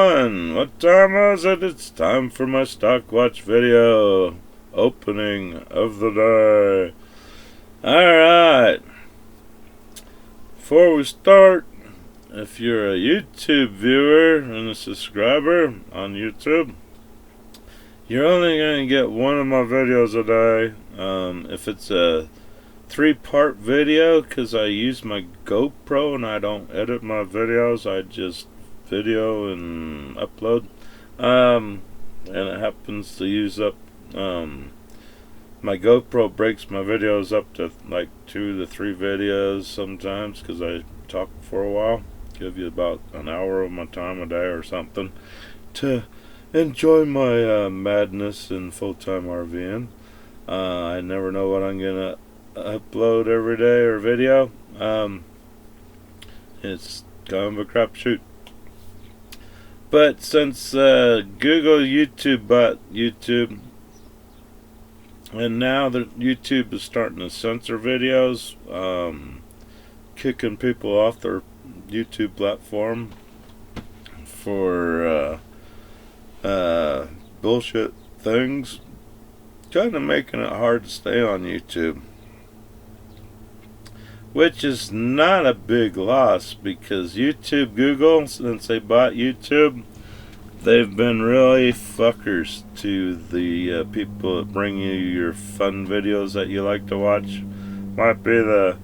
What time is it? It's time for my stock watch video. Opening of the day. Alright. Before we start, if you're a YouTube viewer and a subscriber on YouTube, you're only going to get one of my videos a day. If it's a 3-part video, because I use my GoPro and I don't edit my videos, I just video and upload, and it happens to use up, my GoPro breaks my videos up to like 2 to 3 videos sometimes, because I talk for a while. Give you about an hour of my time a day or something to enjoy my madness in full-time RVing. I never know what I'm gonna upload every day or video. It's kind of a crapshoot. But since Google YouTube bought YouTube, and now that YouTube is starting to censor videos, kicking people off their YouTube platform for bullshit things, kind of making it hard to stay on YouTube. Which is not a big loss, because YouTube, Google, since they bought YouTube, they've been really fuckers to the people that bring you your fun videos that you like to watch. Might be the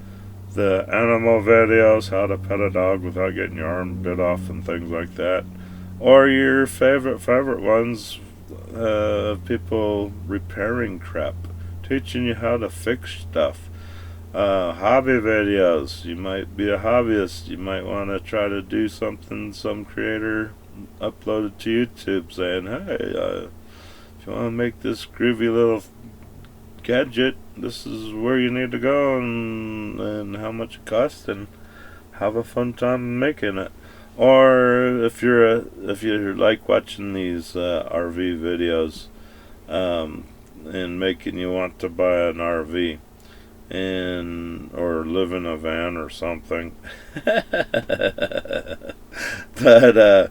animal videos, how to pet a dog without getting your arm bit off and things like that. Or your favorite ones, people repairing crap, teaching you how to fix stuff. Hobby videos. You might be a hobbyist. You might want to try to do something some creator uploaded to YouTube saying, hey, if you want to make this groovy little gadget, this is where you need to go and how much it costs, and have a fun time making it. Or if you like watching these RV videos, and making you want to buy an RV or live in a van or something. but the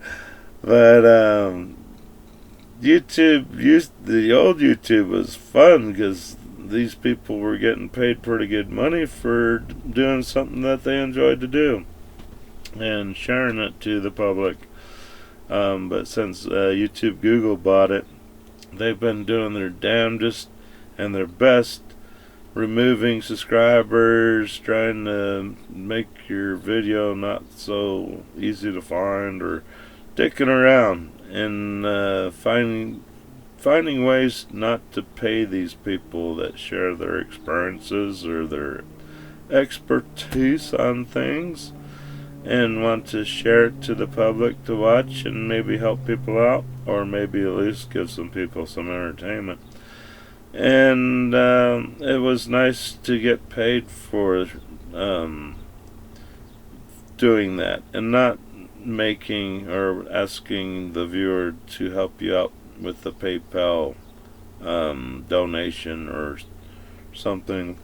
old YouTube was fun, because these people were getting paid pretty good money for doing something that they enjoyed to do and sharing it to the public. But since YouTube, Google bought it, they've been doing their damnedest and their best, removing subscribers, trying to make your video not so easy to find, or dicking around and finding ways not to pay these people that share their experiences or their expertise on things and want to share it to the public to watch and maybe help people out, or maybe at least give some people some entertainment. And it was nice to get paid for doing that, and not making or asking the viewer to help you out with the PayPal donation or something.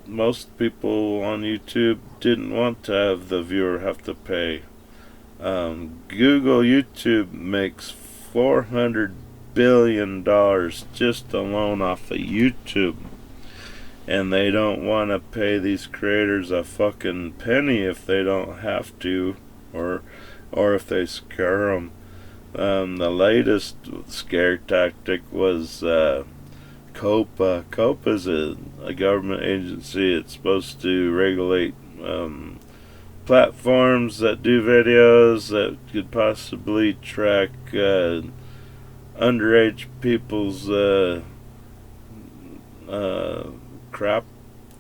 Most people on YouTube didn't want to have the viewer have to pay. Google YouTube makes $400 billion just alone off of YouTube, and they don't want to pay these creators a fucking penny if they don't have to, or if they scare them. The latest scare tactic was COPA. COPA is a government agency. It's supposed to regulate platforms that do videos that could possibly track underage people's crap,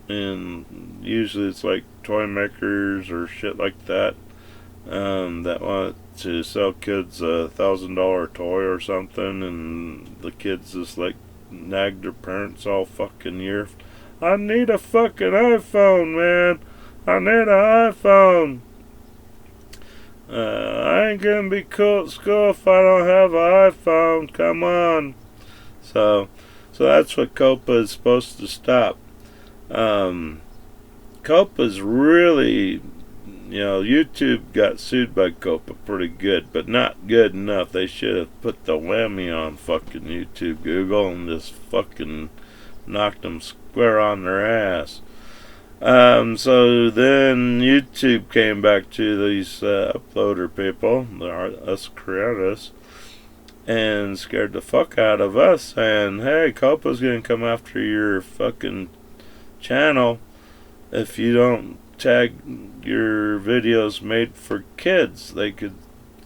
and usually it's like toy makers or shit like that, that want to sell kids $1,000 toy or something, and the kids just like nag their parents all fucking year. I need a fucking iPhone, man. I need an iPhone. I ain't gonna be cool at school if I don't have an iPhone. Come on. So that's what COPA is supposed to stop. COPA's really YouTube got sued by Copa pretty good, but not good enough. They should have put the whammy on fucking YouTube, Google, and just fucking knocked them square on their ass. So then YouTube came back to these uploader people, us creators, and scared the fuck out of us, saying, hey, Copa's gonna come after your fucking channel if you don't tag your videos made for kids. They could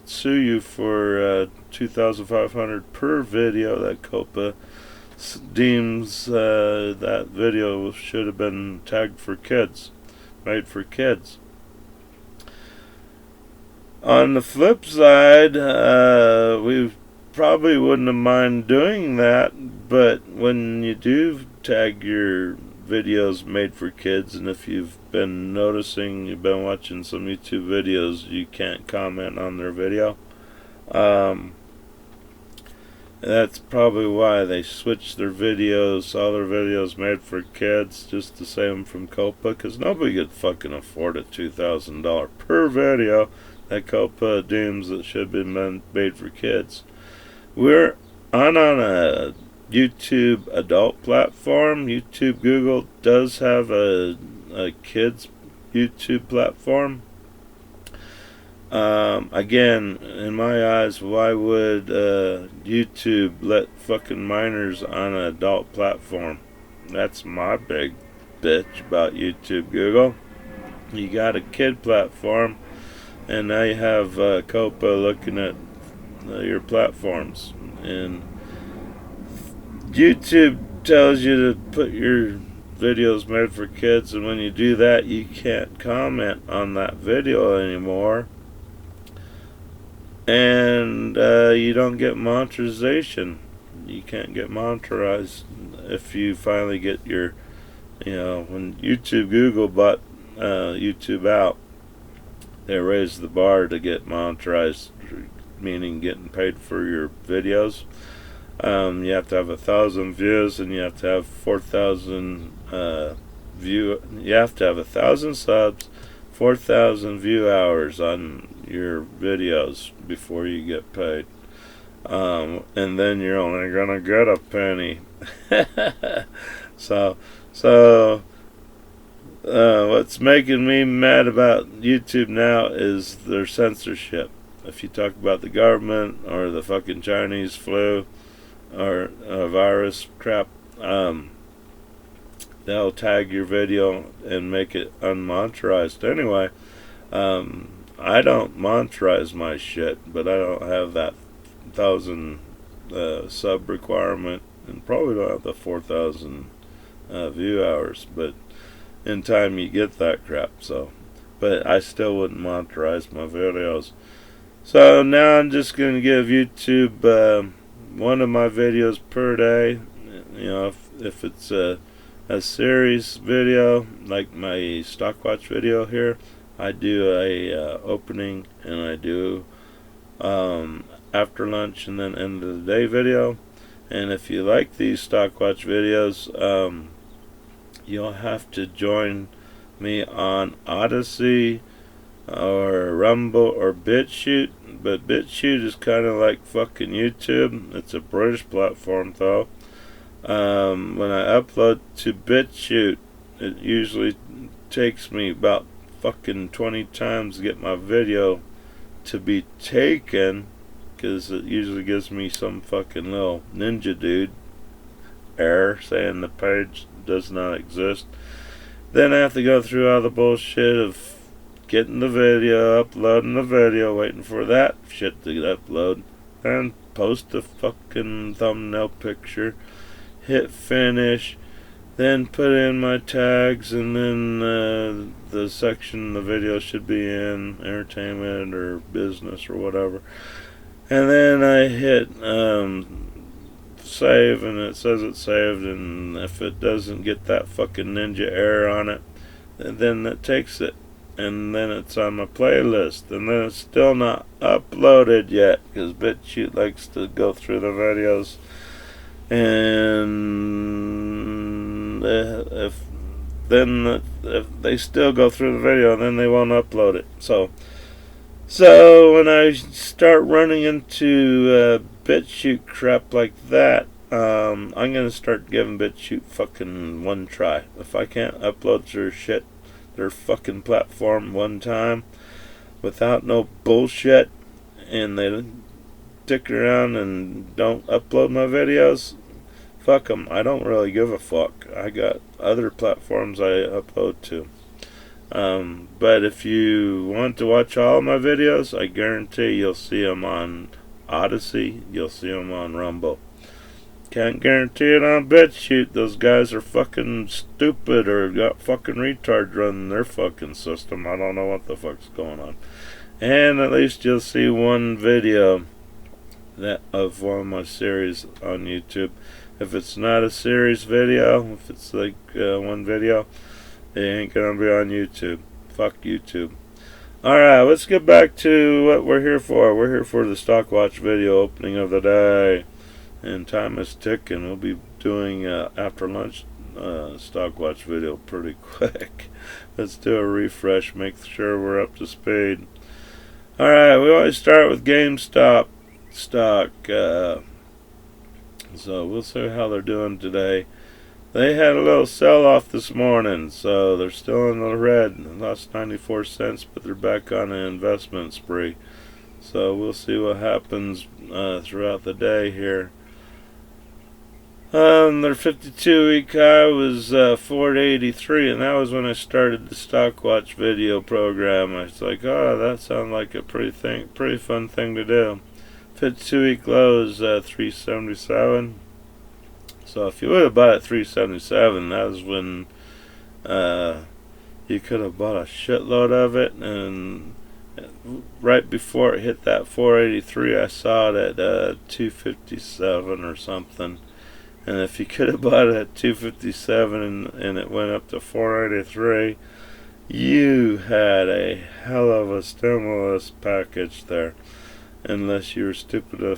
sue you for $2,500 per video that Copa deems that video should have been tagged for kids, made for kids. On the flip side, we probably wouldn't have mind doing that, but when you do tag your videos made for kids, and if you've been noticing, you've been watching some YouTube videos, you can't comment on their video. That's probably why they switched their videos, all their videos made for kids, just to save them from Copa, because nobody could fucking afford a $2,000 per video that Copa deems that should be made for kids. We're on a YouTube adult platform. YouTube Google does have a kids YouTube platform. Again, in my eyes, why would YouTube let fucking minors on an adult platform? That's my big bitch about YouTube Google. You got a kid platform, and now you have Copa looking at your platforms, and YouTube tells you to put your videos made for kids, and when you do that, you can't comment on that video anymore, and you don't get monetization. You can't get monetized if you finally get your, when YouTube Google bought YouTube out, they raised the bar to get monetized, meaning getting paid for your videos. You have to have 1,000 views, and you have to have 4,000 you have to have 1,000 subs, 4,000 view hours on your videos before you get paid. And then you're only gonna get a penny. So what's making me mad about YouTube now is their censorship. If you talk about the government or the fucking Chinese flu or virus crap, they'll tag your video and make it unmonetized anyway. I don't monetize my shit, but I don't have that 1,000 sub requirement, and probably don't have the 4,000 view hours, but in time you get that crap. So, but I still wouldn't monetize my videos. So now I'm just going to give YouTube one of my videos per day. If it's a series video, like my stock watch video here, I do a opening, and I do after lunch and then end of the day video. And if you like these stock watch videos, you'll have to join me on Odyssey or Rumble or BitChute. But BitChute is kind of like fucking YouTube. It's a British platform though. When I upload to BitChute, it usually takes me about fucking 20 times to get my video to be taken, because it usually gives me some fucking little ninja dude error saying the page does not exist. Then I have to go through all the bullshit of getting the video, uploading the video, waiting for that shit to upload, and post the fucking thumbnail picture, hit finish, then put in my tags, and then the section the video should be in, entertainment or business or whatever. And then I hit save, and it says it's saved, and if it doesn't get that fucking ninja error on it, then it takes it, and then it's on my playlist, and then it's still not uploaded yet, because BitChute likes to go through the videos, and if then they still go through the video and then they won't upload it. So when I start running into BitChute crap like that, I'm gonna start giving BitChute fucking one try. If I can't upload their fucking platform one time without no bullshit, and they stick around and don't upload my videos, fuck them. I don't really give a fuck. I got other platforms I upload to. But if you want to watch all of my videos, I guarantee you'll see them on Odyssey, you'll see them on Rumble. Can't guarantee it on BitChute. Those guys are fucking stupid or got fucking retards running their fucking system. I don't know what the fuck's going on. And at least you'll see one video of one of my series on YouTube. If it's not a series video, if it's like one video, it ain't gonna be on YouTube. Fuck YouTube. Alright, let's get back to what we're here for. We're here for the Stockwatch video opening of the day. And time is ticking. We'll be doing after lunch Stockwatch video pretty quick. Let's do a refresh, make sure we're up to speed. Alright, we always start with GameStop stock. So we'll see how they're doing today. They had a little sell-off this morning, so they're still in the red. They lost 94 cents, but they're back on an investment spree. So we'll see what happens throughout the day here. Their 52-week high was 483, and that was when I started the Stockwatch video program. I was like, oh, that sounds like a pretty fun thing to do. 52-week low is 377. So if you would have bought at 377, that was when you could have bought a shitload of it. And right before it hit that 483, I saw it at 257 or something. And if you could have bought it at 257 and it went up to 483, you had a hell of a stimulus package there. Unless you were stupid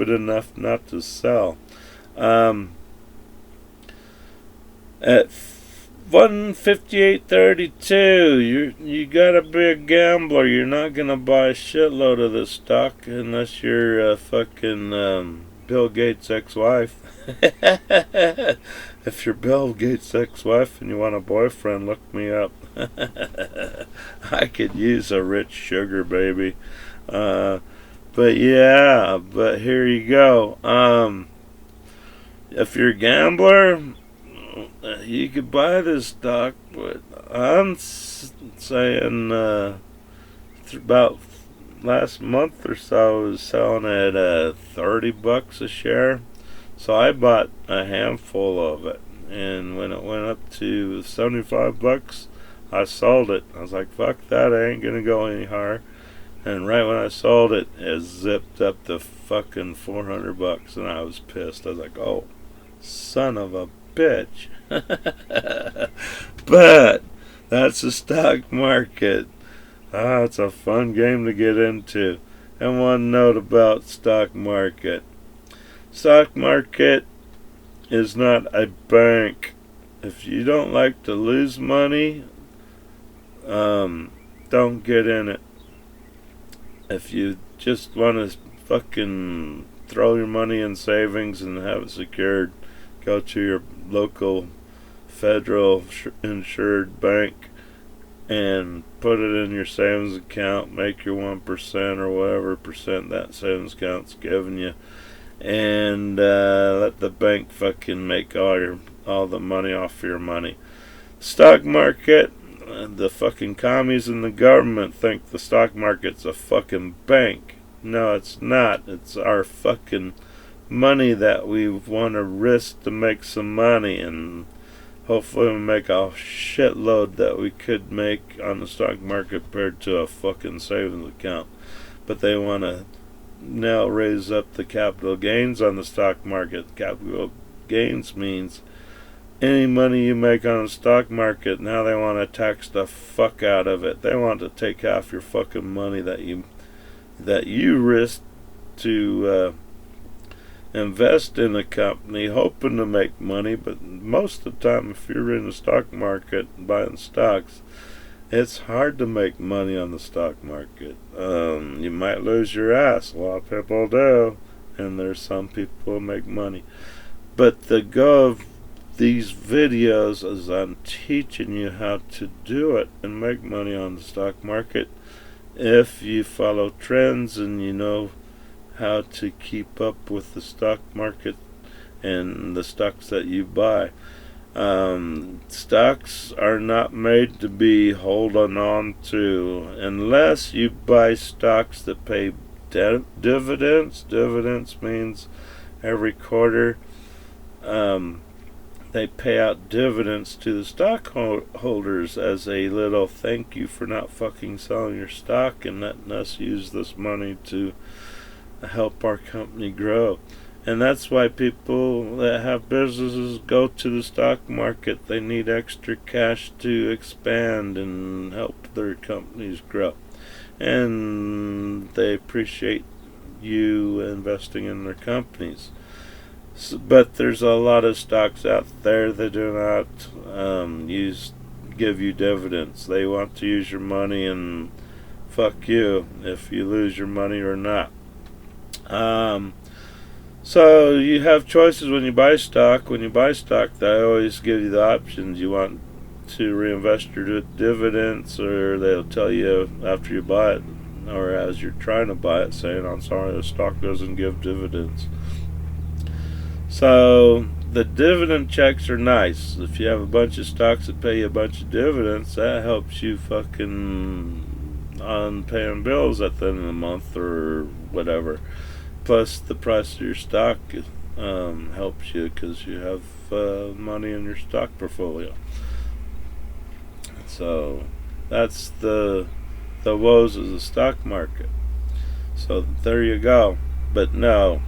enough not to sell. At 158.32, you gotta be a gambler. You're not gonna buy a shitload of this stock unless you're fucking Bill Gates' ex-wife. If you're Bill Gates' ex-wife and you want a boyfriend, look me up. I could use a rich sugar baby. But yeah, but here you go. If you're a gambler, you could buy this stock, but I'm saying about last month or so I was selling at $30 a share. So I bought a handful of it, and when it went up to $75, I sold it. I was like, fuck that, I ain't gonna go any higher. And right when I sold it, it zipped up to fucking $400, and I was pissed. I was like, oh, son of a bitch. But that's the stock market. It's a fun game to get into. And one note about stock market. Stock market is not a bank. If you don't like to lose money, don't get in it. If you just want to fucking throw your money in savings and have it secured, go to your local federal insured bank and put it in your savings account, make your 1% or whatever percent that savings account's giving you, and let the bank fucking make all the money off your money. Stock market, the fucking commies in the government think the stock market's a fucking bank. No, it's not. It's our fucking money that we want to risk to make some money, and hopefully we make a shitload that we could make on the stock market compared to a fucking savings account. But they want to now raise up the capital gains on the stock market. Capital gains means any money you make on the stock market, now they want to tax the fuck out of it. They want to take half your fucking money that you risked to invest in a company hoping to make money, but most of the time, if you're in the stock market buying stocks, it's hard to make money on the stock market. You might lose your ass. A lot of people do, and there's some people who make money. But the goal of these videos is I'm teaching you how to do it and make money on the stock market if you follow trends and you know how to keep up with the stock market and the stocks that you buy. Stocks are not made to be holding on to unless you buy stocks that pay dividends. Dividends means every quarter they pay out dividends to the stockholders as a little thank you for not fucking selling your stock and letting us use this money to help our company grow. And that's why people that have businesses go to the stock market. They need extra cash to expand and help their companies grow. And they appreciate you investing in their companies. But there's a lot of stocks out there that do not give you dividends. They want to use your money and fuck you if you lose your money or not. So you have choices when you buy stock. When you buy stock, they always give you the options. You want to reinvest your dividends, or they'll tell you after you buy it, or as you're trying to buy it, saying, I'm sorry, the stock doesn't give dividends. So the dividend checks are nice. If you have a bunch of stocks that pay you a bunch of dividends, that helps you fucking on paying bills at the end of the month or whatever. Plus the price of your stock helps you because you have money in your stock portfolio. So that's the woes of the stock market. So there you go. But no,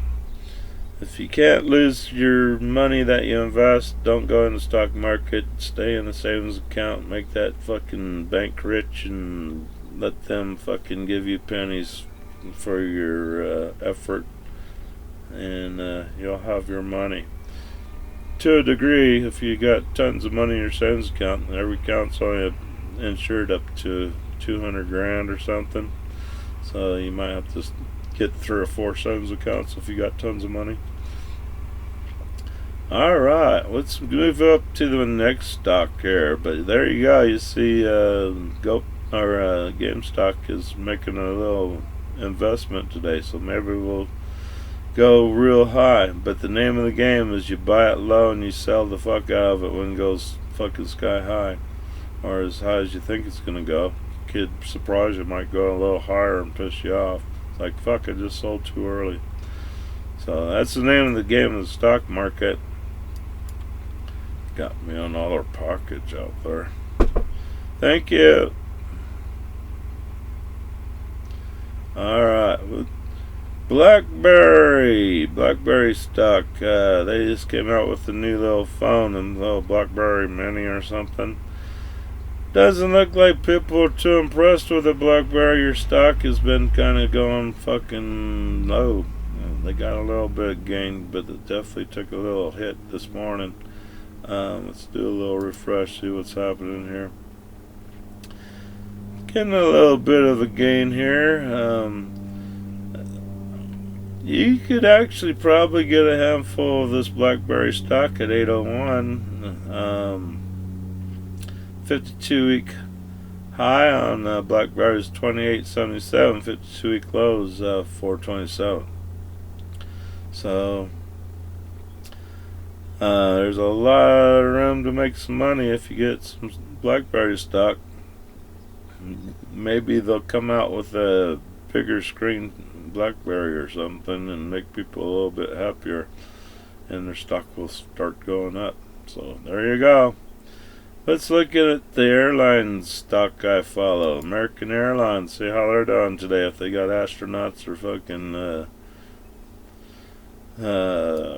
if you can't lose your money that you invest, don't go in the stock market. Stay in a savings account. Make that fucking bank rich and let them fucking give you pennies for your effort, and you'll have your money. To a degree, if you got tons of money in your savings account, and every account's only insured up to 200 grand or something, so you might have to get 3 or 4 savings accounts if you got tons of money. Alright, let's move up to the next stock here. But there you go. You see GameStop is making a little investment today, so maybe we'll go real high. But the name of the game is you buy it low and you sell the fuck out of it when it goes fucking sky high, or as high as you think it's gonna go. Could surprise you, might go a little higher and piss you off. It's like, fuck, I just sold too early. So that's the name of the game of the stock market. Got me on all our pockets out there. Thank you. Alright, BlackBerry stock. They just came out with a new little phone, and little BlackBerry Mini or something. Doesn't look like people are too impressed with the BlackBerry. Your stock has been kind of going fucking low. They got a little bit of gain, but it definitely took a little hit this morning. Let's do a little refresh, see what's happening here. Getting a little bit of a gain here. You could actually probably get a handful of this BlackBerry stock at 801. 52-week high on BlackBerry's 28.77. 52-week low is 427. So there's a lot of room to make some money if you get some BlackBerry stock. Maybe they'll come out with a bigger screen BlackBerry or something and make people a little bit happier, and their stock will start going up. So there you go. Let's look at the airline stock I follow. American Airlines. See how they're doing today. If they got astronauts or fucking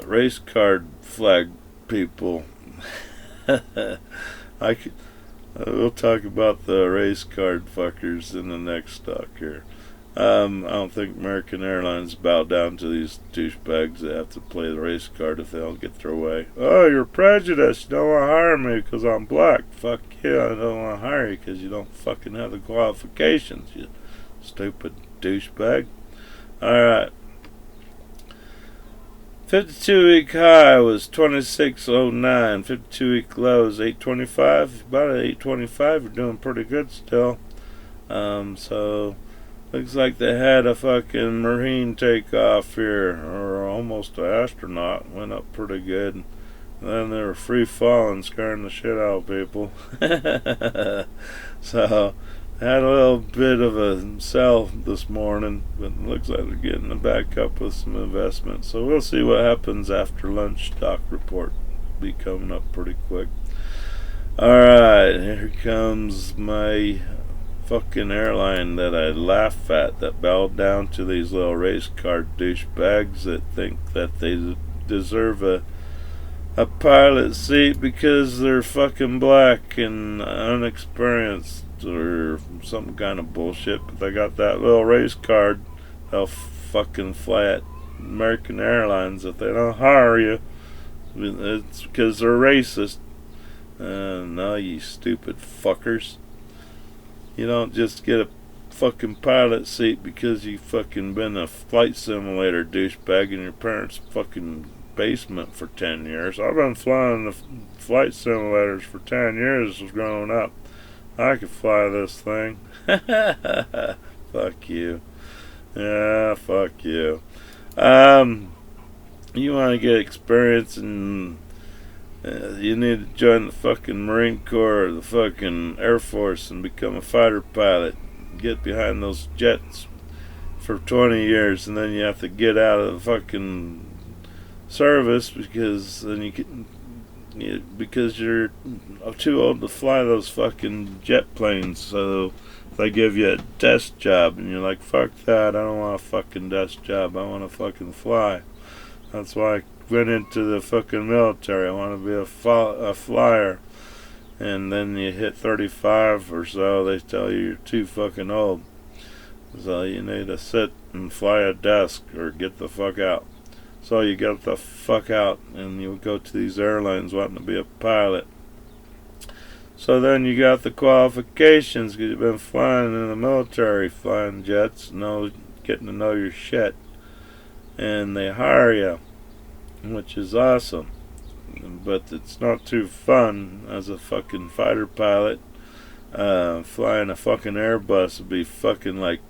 race card flag people. We'll talk about the race card fuckers in the next stock here. I don't think American Airlines bow down to these douchebags that have to play the race card if they don't get their way. Oh, you're prejudiced. You don't want to hire me because I'm black. Fuck you. I don't want to hire you because you don't fucking have the qualifications, you stupid douchebag. Alright. 52-week high was 26.09. 52-week low is 8.25. About at 8.25, you're doing pretty good still. So looks like they had a fucking Marine takeoff here, or almost an astronaut. Went up pretty good. And then they were free falling, scaring the shit out of people. So had a little bit of a sell this morning, but it looks like they're getting it back up with some investment. So we'll see what happens after lunch. Stock report be coming up pretty quick. Alright, here comes my fucking airline that I laugh at, that bowed down to these little race car douchebags that think that they deserve a pilot seat because they're fucking black and unexperienced or some kind of bullshit. But they got that little race card, they'll fucking fly at American Airlines. If they don't hire you, it's because they're racist. No, you stupid fuckers. You don't just get a fucking pilot seat because you fucking been a flight simulator douchebag in your parents' fucking basement for 10 years. I've been flying the flight simulators for 10 years growing up. I could fly this thing. Fuck you. Yeah, fuck you. You want to get experience and you need to join the fucking Marine Corps or the fucking Air Force and become a fighter pilot. Get behind those jets for 20 years and then you have to get out of the fucking service because then because you're too old to fly those fucking jet planes. So they give you a desk job and you're like, fuck that, I don't want a fucking desk job, I want to fucking fly. That's why I went into the fucking military. I want to be a flyer. And then you hit 35 or so, they tell you you're too fucking old. So you need to sit and fly a desk or get the fuck out. So you get the fuck out and you go to these airlines wanting to be a pilot. So then you got the qualifications because you've been flying in the military, flying jets, getting to know your shit. And they hire you, which is awesome. But it's not too fun as a fucking fighter pilot. Flying a fucking Airbus would be fucking like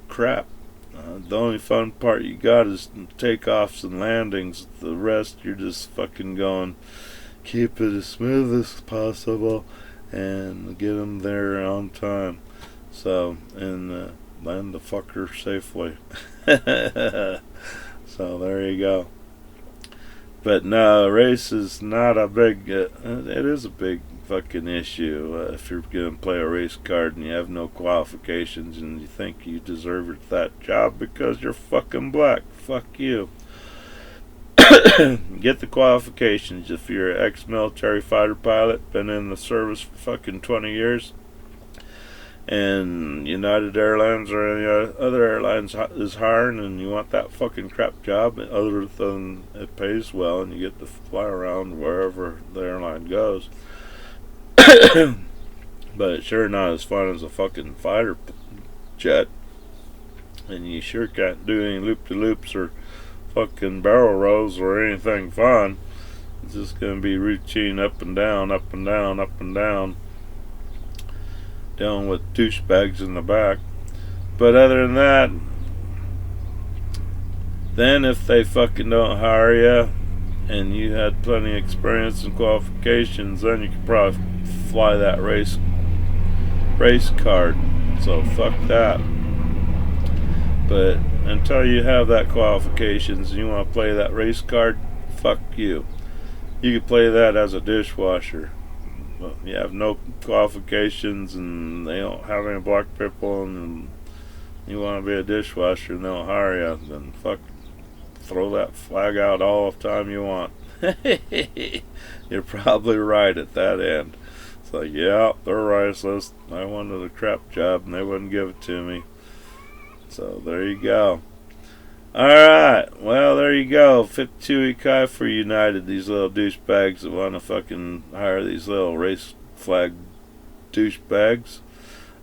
crap. The only fun part you got is takeoffs and landings. The rest you're just fucking going, keep it as smooth as possible and get them there on time. So, and land the fucker safely. So there you go. But no, race is not a big, it is a big fucking issue. If you're going to play a race card and you have no qualifications and you think you deserve that job because you're fucking black, fuck you. Get the qualifications. If you're an ex-military fighter pilot, been in the service for fucking 20 years, and United Airlines or any other airlines is hiring and you want that fucking crap job, other than it pays well and you get to fly around wherever the airline goes, but it's sure not as fun as a fucking fighter jet, and you sure can't do any loop-de-loops or fucking barrel rolls or anything fun. It's just going to be routine up and down, up and down, up and down, dealing with douchebags in the back. But other than that, then if they fucking don't hire you and you had plenty of experience and qualifications, then you could probably fly that race card. So fuck that. But until you have that qualifications and you want to play that race card, fuck you. You can play that as a dishwasher. But you have no qualifications and they don't have any black people and you want to be a dishwasher and they don't hire you, then fuck, throw that flag out all the time you want. You're probably right at that end. It's like, yeah, they're racist. I wanted a crap job and they wouldn't give it to me. So there you go. Alright, well, there you go. 52-week high for United. These little douchebags that want to fucking hire these little race flag douchebags.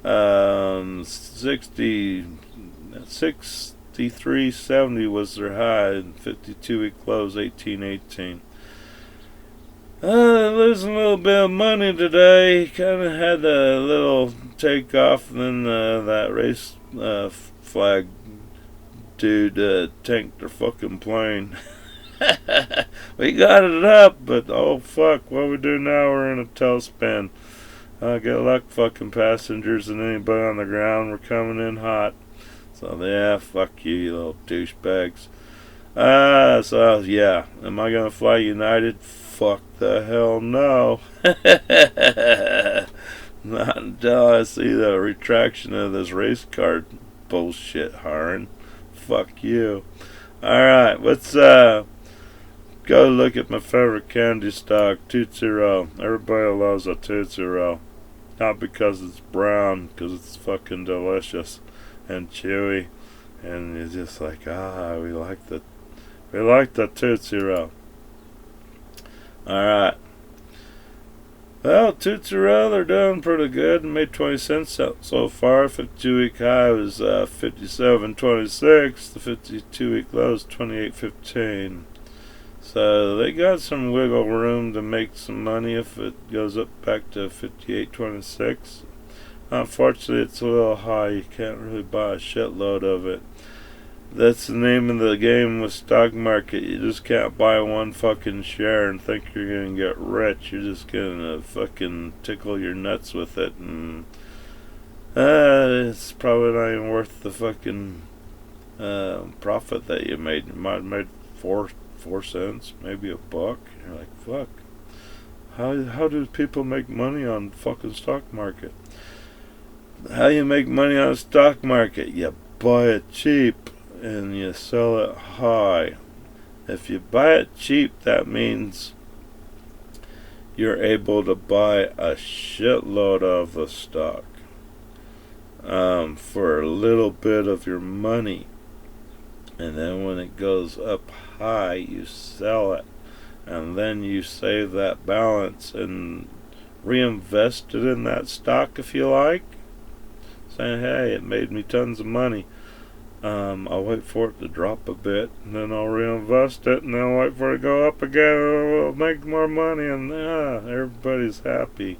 63.70 was their high, and 52-week close 18.18. Losing a little bit of money today. Kind of had a little takeoff, and then that race flag dude tanked their fucking plane. We got it up, but oh fuck, what we do now? We're in a tailspin. Good luck, fucking passengers and anybody on the ground. We're coming in hot. So yeah, fuck you, you little douchebags. So yeah, am I gonna fly United? Fuck the hell no. Not until I see the retraction of this race card bullshit hiring. Fuck you. Alright, let's go look at my favorite candy stock, Tootsie Roll. Everybody loves a Tootsie Roll. Not because it's brown, because it's fucking delicious and chewy. And you're just like, we like the Tootsie Roll. Alright. Well, Tootsie Roll, they're doing pretty good. Made 20 cents so far. 52-week high was 57.26. The 52-week low is 28.15. So they got some wiggle room to make some money if it goes up back to 58.26. Unfortunately, it's a little high. You can't really buy a shitload of it. That's the name of the game with stock market. You just can't buy one fucking share and think you're gonna get rich. You're just gonna fucking tickle your nuts with it, and it's probably not even worth the fucking profit that you made. You might have made 4 cents, maybe $1. You're like, fuck. How do people make money on fucking stock market? How you make money on a stock market? You buy it cheap and you sell it high. If you buy it cheap, that means you're able to buy a shitload of the stock for a little bit of your money, and then when it goes up high, you sell it, and then you save that balance and reinvest it in that stock if you like, saying, hey, it made me tons of money. I'll wait for it to drop a bit, and then I'll reinvest it, and then I'll wait for it to go up again, and I'll make more money, and everybody's happy.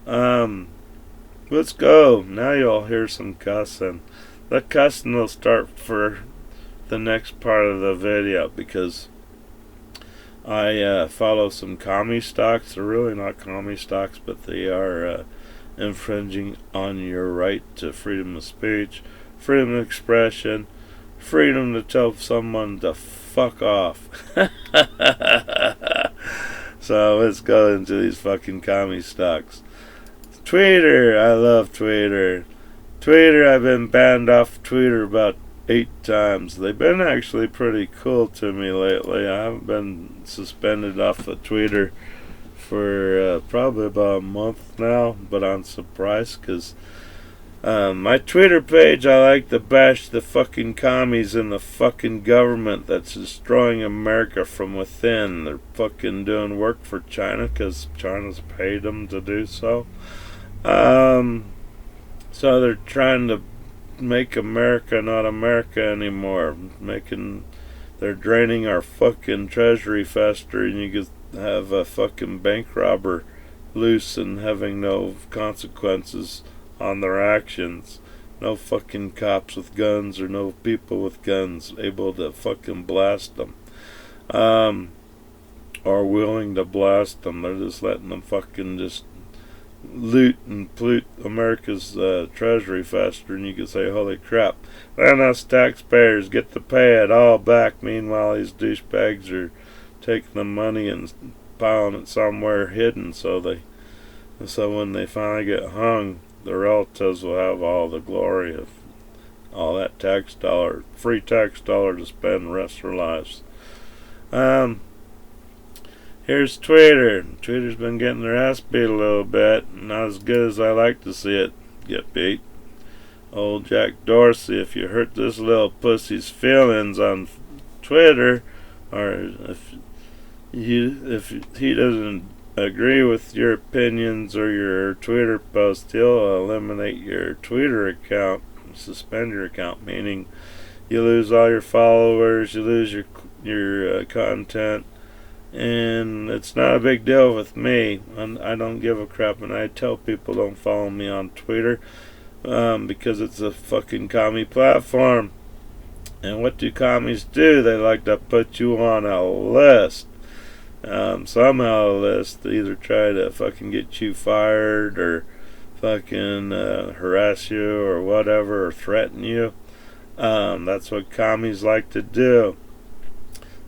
Let's go. Now you'll hear some cussing. The cussing will start for the next part of the video, because I follow some commie stocks. They're really not commie stocks, but they are infringing on your right to freedom of speech, freedom of expression, freedom to tell someone to fuck off. So let's go into these fucking commie stocks. Twitter, I love Twitter. Twitter, I've been banned off Twitter about 8 times. They've been actually pretty cool to me lately. I haven't been suspended off of Twitter for probably about a month now, but I'm surprised because my Twitter page, I like to bash the fucking commies in the fucking government that's destroying America from within. They're fucking doing work for China because China's paid them to do so. So they're trying to make America not America anymore. They're draining our fucking treasury faster, and you could have a fucking bank robber loose and having no consequences on their actions. No fucking cops with guns or no people with guns able to fucking blast them. Or willing to blast them. They're just letting them fucking just loot and pollute America's treasury faster, and you can say, holy crap, then us taxpayers get to pay it all back. Meanwhile, these douchebags are taking the money and piling it somewhere hidden, so when they finally get hung, the relatives will have all the glory of all that tax dollar, free tax dollar to spend the rest of their lives. Here's Twitter. Twitter's been getting their ass beat a little bit. Not as good as I like to see it get beat. Old Jack Dorsey, if you hurt this little pussy's feelings on Twitter, or if he doesn't agree with your opinions or your Twitter post, he'll eliminate your Twitter account, suspend your account, meaning you lose all your followers, you lose your content, and it's not a big deal with me. I don't give a crap, and I tell people don't follow me on Twitter because it's a fucking commie platform. And what do commies do? They like to put you on a list. Somehow a list to either try to fucking get you fired or fucking harass you or whatever, or threaten you. That's what commies like to do.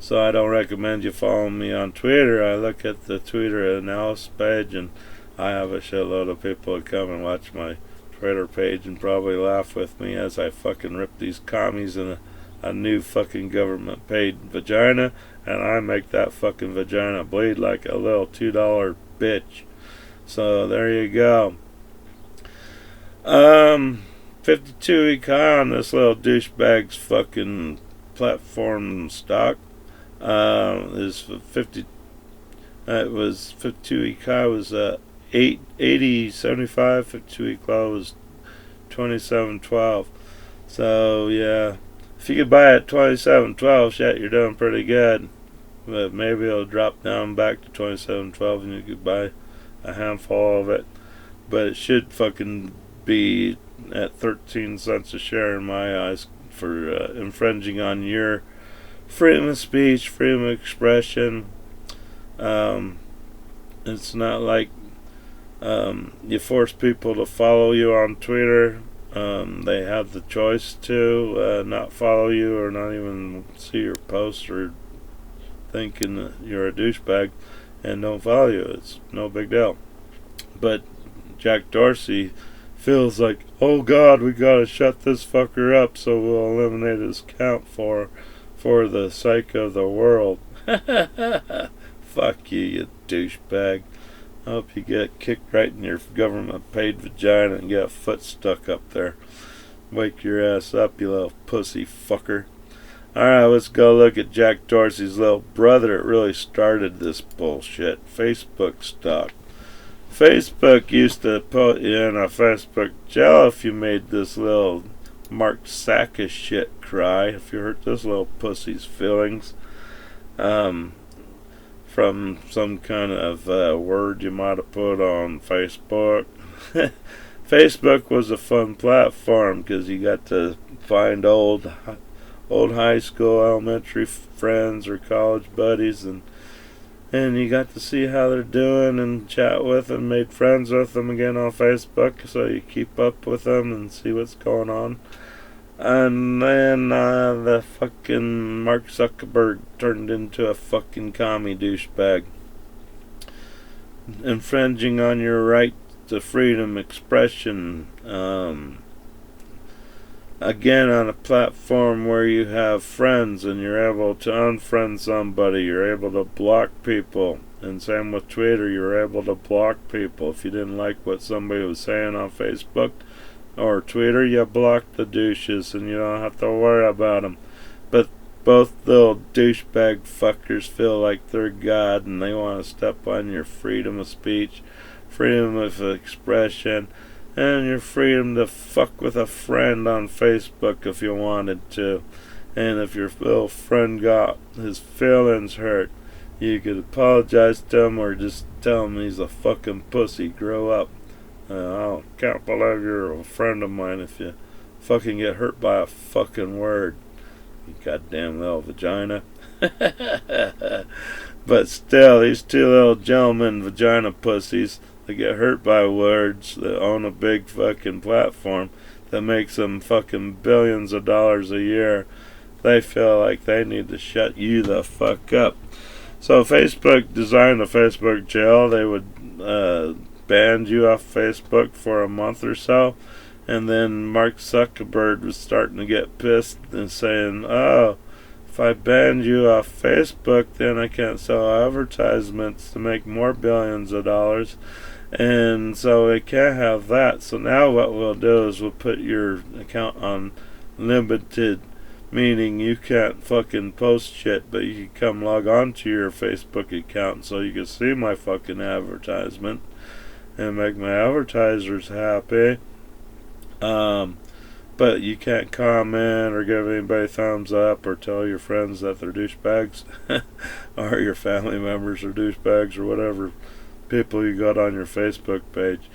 So I don't recommend you follow me on Twitter. I look at the Twitter analysis page, and I have a shitload of people that come and watch my Twitter page and probably laugh with me as I fucking rip these commies in a new fucking government paid vagina, and I make that fucking vagina bleed like a little $2 bitch. So there you go. 52-week high on this little douchebag's fucking platform stock is 50. It was 52-week high was 80.75. 52-week low was 27.12. So yeah, if you could buy it at 27.12, shit, you're doing pretty good. But maybe it'll drop down back to 27.12, and you could buy a handful of it. But it should fucking be at 13 cents a share in my eyes for infringing on your freedom of speech, freedom of expression. It's not like you force people to follow you on Twitter. They have the choice to not follow you or not even see your posts, or thinking that you're a douchebag and don't follow you. It's no big deal. But Jack Dorsey feels like, oh God, we gotta shut this fucker up so we'll eliminate his account for the sake of the world. Fuck you, you douchebag. I hope you get kicked right in your government paid vagina and get a foot stuck up there. Wake your ass up, you little pussy fucker. Alright, let's go look at Jack Dorsey's little brother. It really started this bullshit. Facebook stock. Facebook used to put you in a Facebook jail if you made this little Mark Sackus shit cry. If you hurt this little pussy's feelings. From some kind of word you might have put on Facebook. Facebook was a fun platform because you got to find old high school, elementary friends or college buddies, and you got to see how they're doing and chat with them, made friends with them again on Facebook, so you keep up with them and see what's going on. And then the fucking Mark Zuckerberg turned into a fucking commie douchebag, infringing on your right to freedom expression. Again, on a platform where you have friends and you're able to unfriend somebody, you're able to block people. And same with Twitter, you're able to block people. If you didn't like what somebody was saying on Facebook or Twitter, you block the douches and you don't have to worry about them. But both little douchebag fuckers feel like they're God and they want to step on your freedom of speech, freedom of expression, and your freedom to fuck with a friend on Facebook if you wanted to. And if your little friend got his feelings hurt, you could apologize to him or just tell him he's a fucking pussy. Grow up. I can't believe you're a friend of mine if you fucking get hurt by a fucking word. You goddamn little vagina. But still, these two little gentlemen vagina pussies that get hurt by words that own a big fucking platform that makes them fucking billions of dollars a year, they feel like they need to shut you the fuck up. So Facebook designed a Facebook jail. They would ban you off Facebook for a month or so, and then Mark Zuckerberg was starting to get pissed and saying, oh, if I banned you off Facebook, then I can't sell advertisements to make more billions of dollars. And so we can't have that. So now what we'll do is we'll put your account on limited, meaning you can't fucking post shit, but you can come log on to your Facebook account so you can see my fucking advertisement and make my advertisers happy. But you can't comment or give anybody thumbs up or tell your friends that they're douchebags or your family members are douchebags or whatever people you got on your Facebook page.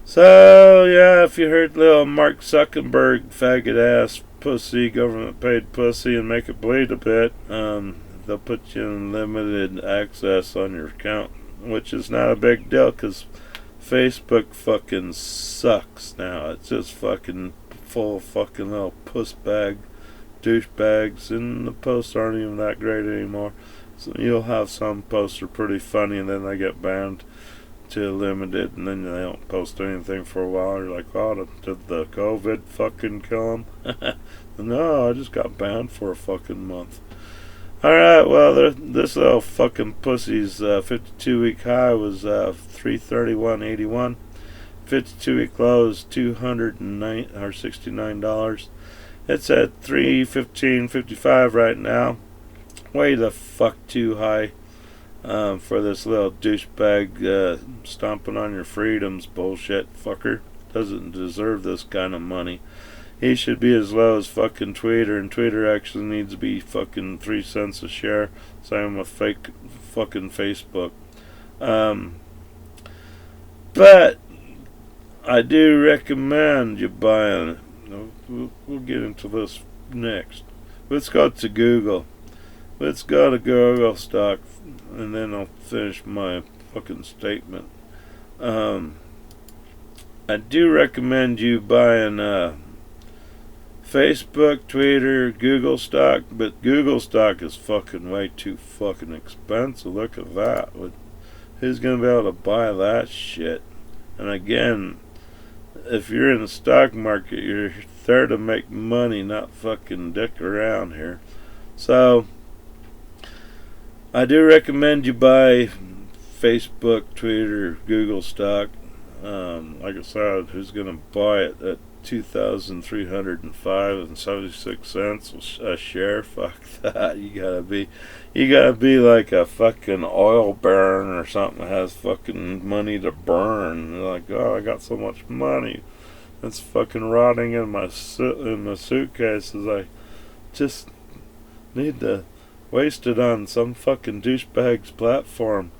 So, yeah, if you heard little Mark Zuckerberg, faggot ass, pussy, government paid pussy, and make it bleed a bit, they'll put you in limited access on your account, which is not a big deal because Facebook fucking sucks now. It's just fucking full of fucking little puss bag douchebags, and the posts aren't even that great anymore. So you'll have some posts are pretty funny, and then they get banned to limited, and then they don't post anything for a while. You're like, oh, did the COVID fucking kill them? No, I just got banned for a fucking month. Alright, well, this little fucking pussy's 52-week high was 331.81. 52-week low is $269. It's at 315.55 right now. Way the fuck too high for this little douchebag stomping on your freedoms bullshit fucker. Doesn't deserve this kind of money. He should be as low as fucking Twitter, and Twitter actually needs to be fucking 3 cents a share. Same with fake fucking Facebook. But I do recommend you buying. We'll get into this next. Let's go to Google. Let's go to Google stock, and then I'll finish my fucking statement. I do recommend you buying Facebook, Twitter, Google stock, but Google stock is fucking way too fucking expensive. Look at that. Who's gonna be able to buy that shit? And again, if you're in the stock market, you're there to make money, not fucking dick around here. So I do recommend you buy Facebook, Twitter, Google stock. Like I said, who's gonna buy it at $2,305.76 a share? Fuck that. You gotta be like a fucking oil baron or something that has fucking money to burn. You're like, oh, I got so much money. It's fucking rotting in my suitcases. I just need to waste it on some fucking douchebag's platform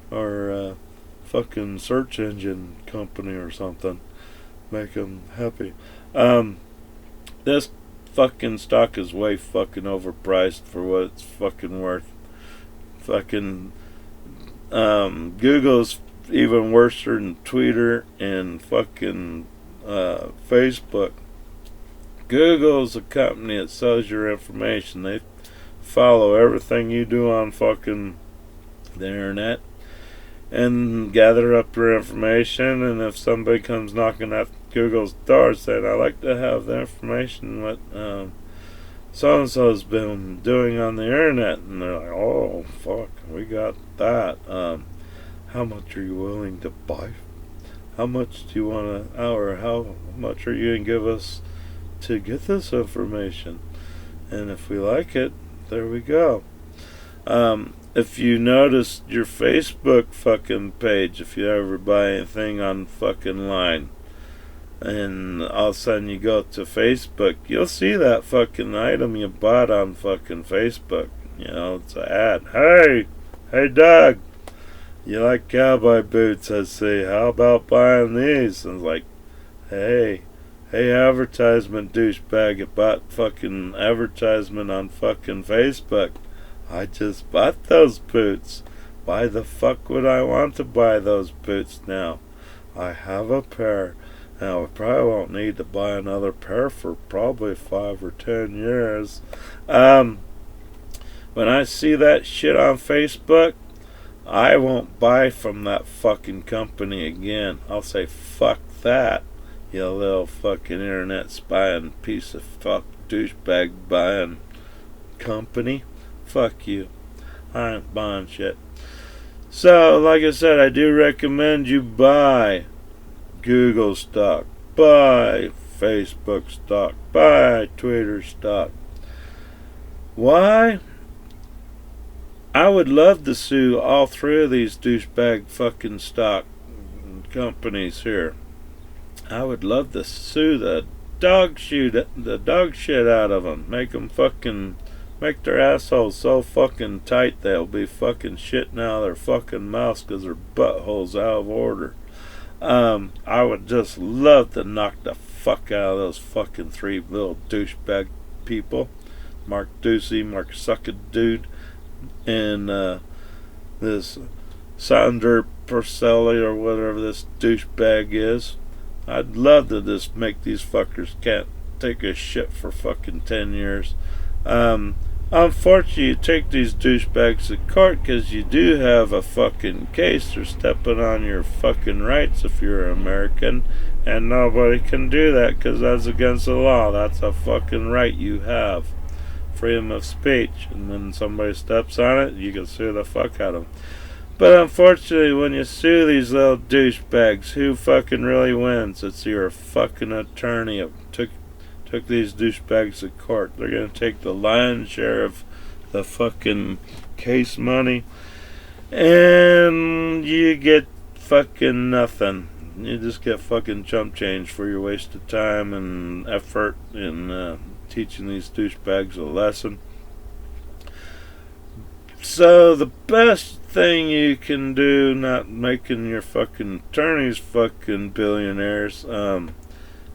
or fucking search engine company or something. Make them happy. This fucking stock is way fucking overpriced for what it's fucking worth. Fucking Google's even worse than Twitter and fucking Facebook. Google's a company that sells your information. They follow everything you do on fucking the internet and gather up your information, and if somebody comes knocking at Google's door saying, I'd like to have the information what so-and-so's been doing on the internet, and they're like, oh, fuck, we got that. How much are you willing to buy? How much do you want to, or how much are you going to give us to get this information? And if we like it, there we go. If you notice your Facebook fucking page, if you ever buy anything on fucking line, and all of a sudden you go to Facebook, you'll see that fucking item you bought on fucking Facebook. You know, it's an ad. Hey Doug, you like cowboy boots, I see. How about buying these? And it's like, hey advertisement douchebag, you bought fucking advertisement on fucking Facebook. I just bought those boots. Why the fuck would I want to buy those boots now? I have a pair. Now I probably won't need to buy another pair for probably 5 or 10 years. When I see that shit on Facebook, I won't buy from that fucking company again. I'll say, fuck that, you little fucking internet spying piece of fuck douchebag buying company. Fuck you. I ain't buying shit. So, like I said, I do recommend you buy Google stock, buy Facebook stock, buy Twitter stock. Why? I would love to sue all three of these douchebag fucking stock companies here. I would love to sue the dog shit out of them. Make their assholes so fucking tight they'll be fucking shitting out of their fucking mouths because their butthole's out of order. I would just love to knock the fuck out of those fucking three little douchebag people. Mark Ducey, Mark Suckadude, and this Sander Porcelli or whatever this douchebag is. I'd love to just make these fuckers can't take a shit for fucking 10 years. Unfortunately, you take these douchebags to court because you do have a fucking case. They're stepping on your fucking rights if you're an American, and nobody can do that because that's against the law. That's a fucking right you have. Freedom of speech. And when somebody steps on it, you can sue the fuck out of them. But unfortunately, when you sue these little douchebags, who fucking really wins? It's your fucking attorney who took these douchebags to court. They're gonna take the lion's share of the fucking case money, and you get fucking nothing. You just get fucking chump change for your wasted time and effort in teaching these douchebags a lesson. So the best thing you can do, not making your fucking attorneys fucking billionaires,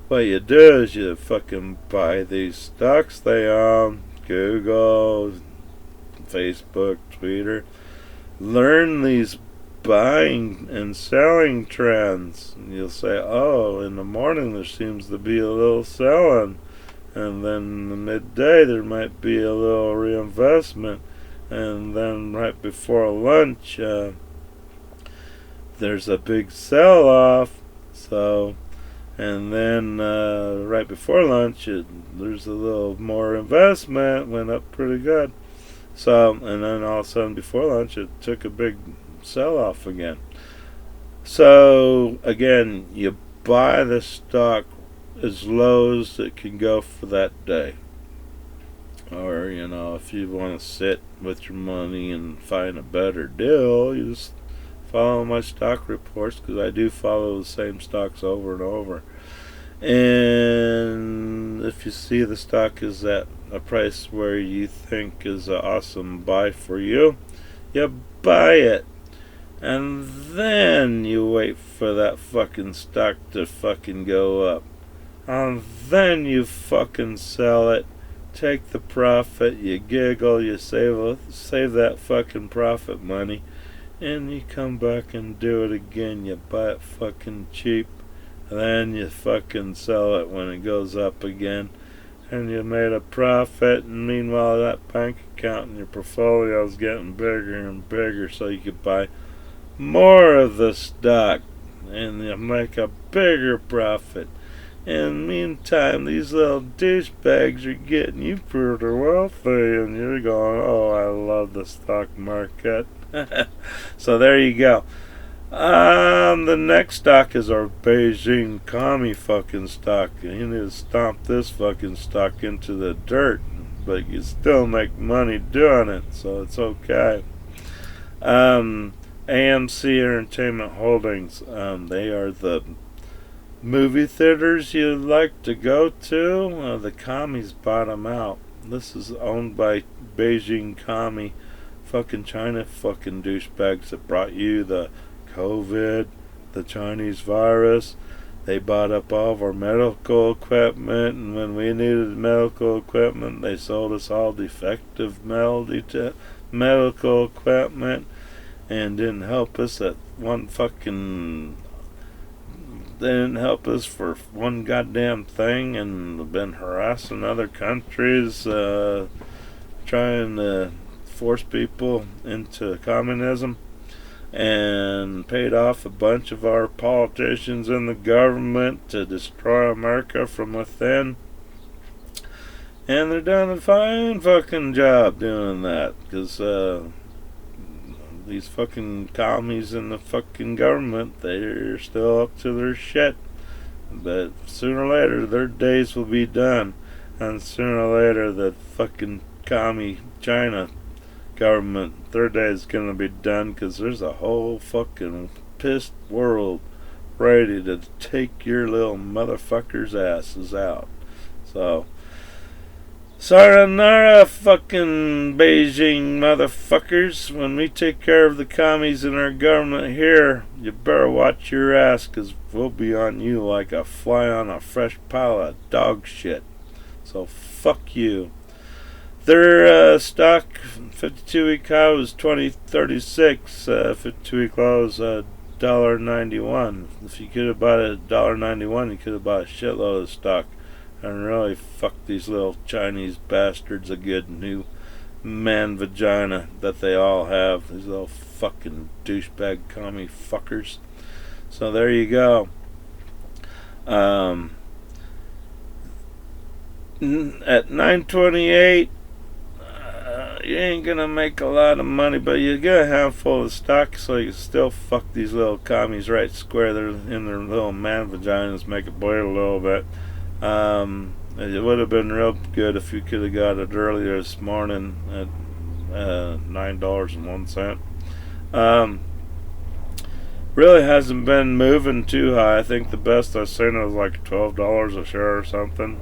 what you do is you fucking buy these stocks they own, Google, Facebook, Twitter. Learn these buying and selling trends. And you'll say, oh, in the morning there seems to be a little selling, and then in the midday there might be a little reinvestment, and then right before lunch there's a big sell-off. So, and then right before lunch there's a little more investment, went up pretty good. So, and then all of a sudden before lunch it took a big sell-off again. So again, you buy the stock as low as it can go for that day. Or, if you want to sit with your money and find a better deal, you just follow my stock reports, because I do follow the same stocks over and over. And if you see the stock is at a price where you think is an awesome buy for you, you buy it. And then you wait for that fucking stock to fucking go up. And then you fucking sell it. Take the profit, you giggle, you save that fucking profit money, and you come back and do it again. You buy it fucking cheap, and then you fucking sell it when it goes up again, and you made a profit. And meanwhile, that bank account in your portfolio is getting bigger and bigger, so you could buy more of the stock, and you make a bigger profit. In the meantime, these little douchebags are getting you pretty wealthy, and you're going, oh, I love the stock market. So there you go. The next stock is our Beijing commie fucking stock. You need to stomp this fucking stock into the dirt, but you still make money doing it, so it's okay. AMC Entertainment Holdings, they are the movie theaters you like to go to. The commies bought them out. This is owned by Beijing commie fucking China fucking douchebags that brought you the COVID, the Chinese virus. They bought up all of our medical equipment, and when we needed medical equipment, they sold us all defective medical equipment, and didn't help us at one fucking... They didn't help us for one goddamn thing, and have been harassing other countries, trying to force people into communism, and paid off a bunch of our politicians in the government to destroy America from within. And they're doing a fine fucking job doing that, because these fucking commies in the fucking government, they're still up to their shit. But sooner or later, their days will be done. And sooner or later, the fucking commie China government, their day is gonna be done, because there's a whole fucking pissed world ready to take your little motherfuckers' asses out. So, sayonara, fucking Beijing motherfuckers. When we take care of the commies in our government here, you better watch your ass, because we'll be on you like a fly on a fresh pile of dog shit. So fuck you. Their stock 52-week high was 20.36. 52-week low was $1.91. If you could have bought it at $1.91, you could have bought a shitload of stock and really fuck these little Chinese bastards a good new man vagina that they all have. These little fucking douchebag commie fuckers. So there you go. At 9.28, you ain't gonna make a lot of money, but you get a handful of stock, so you still fuck these little commies right square. They're in their little man vaginas, make it boil a little bit. It would have been real good if you could have got it earlier this morning at $9.01. Really hasn't been moving too high. I think the best I've seen was like $12 a share or something.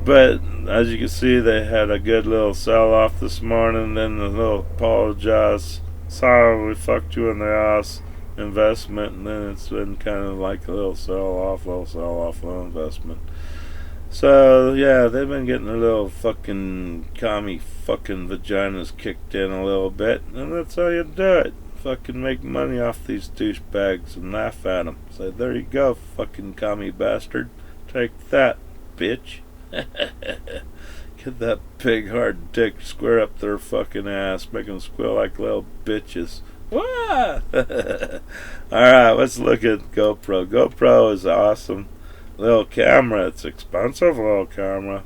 But as you can see, they had a good little sell-off this morning. Then the little apologize, sorry we fucked you in the ass investment, and then it's been kind of like a little sell-off, little investment. So yeah, they've been getting their little fucking commie fucking vaginas kicked in a little bit, and that's how you do it. Fucking make money off these douchebags and laugh at them. So there you go, fucking commie bastard. Take that, bitch. Get that big hard dick square up their fucking ass, make them squeal like little bitches. Wah! Alright, let's look at GoPro. GoPro is awesome little camera. It's expensive little camera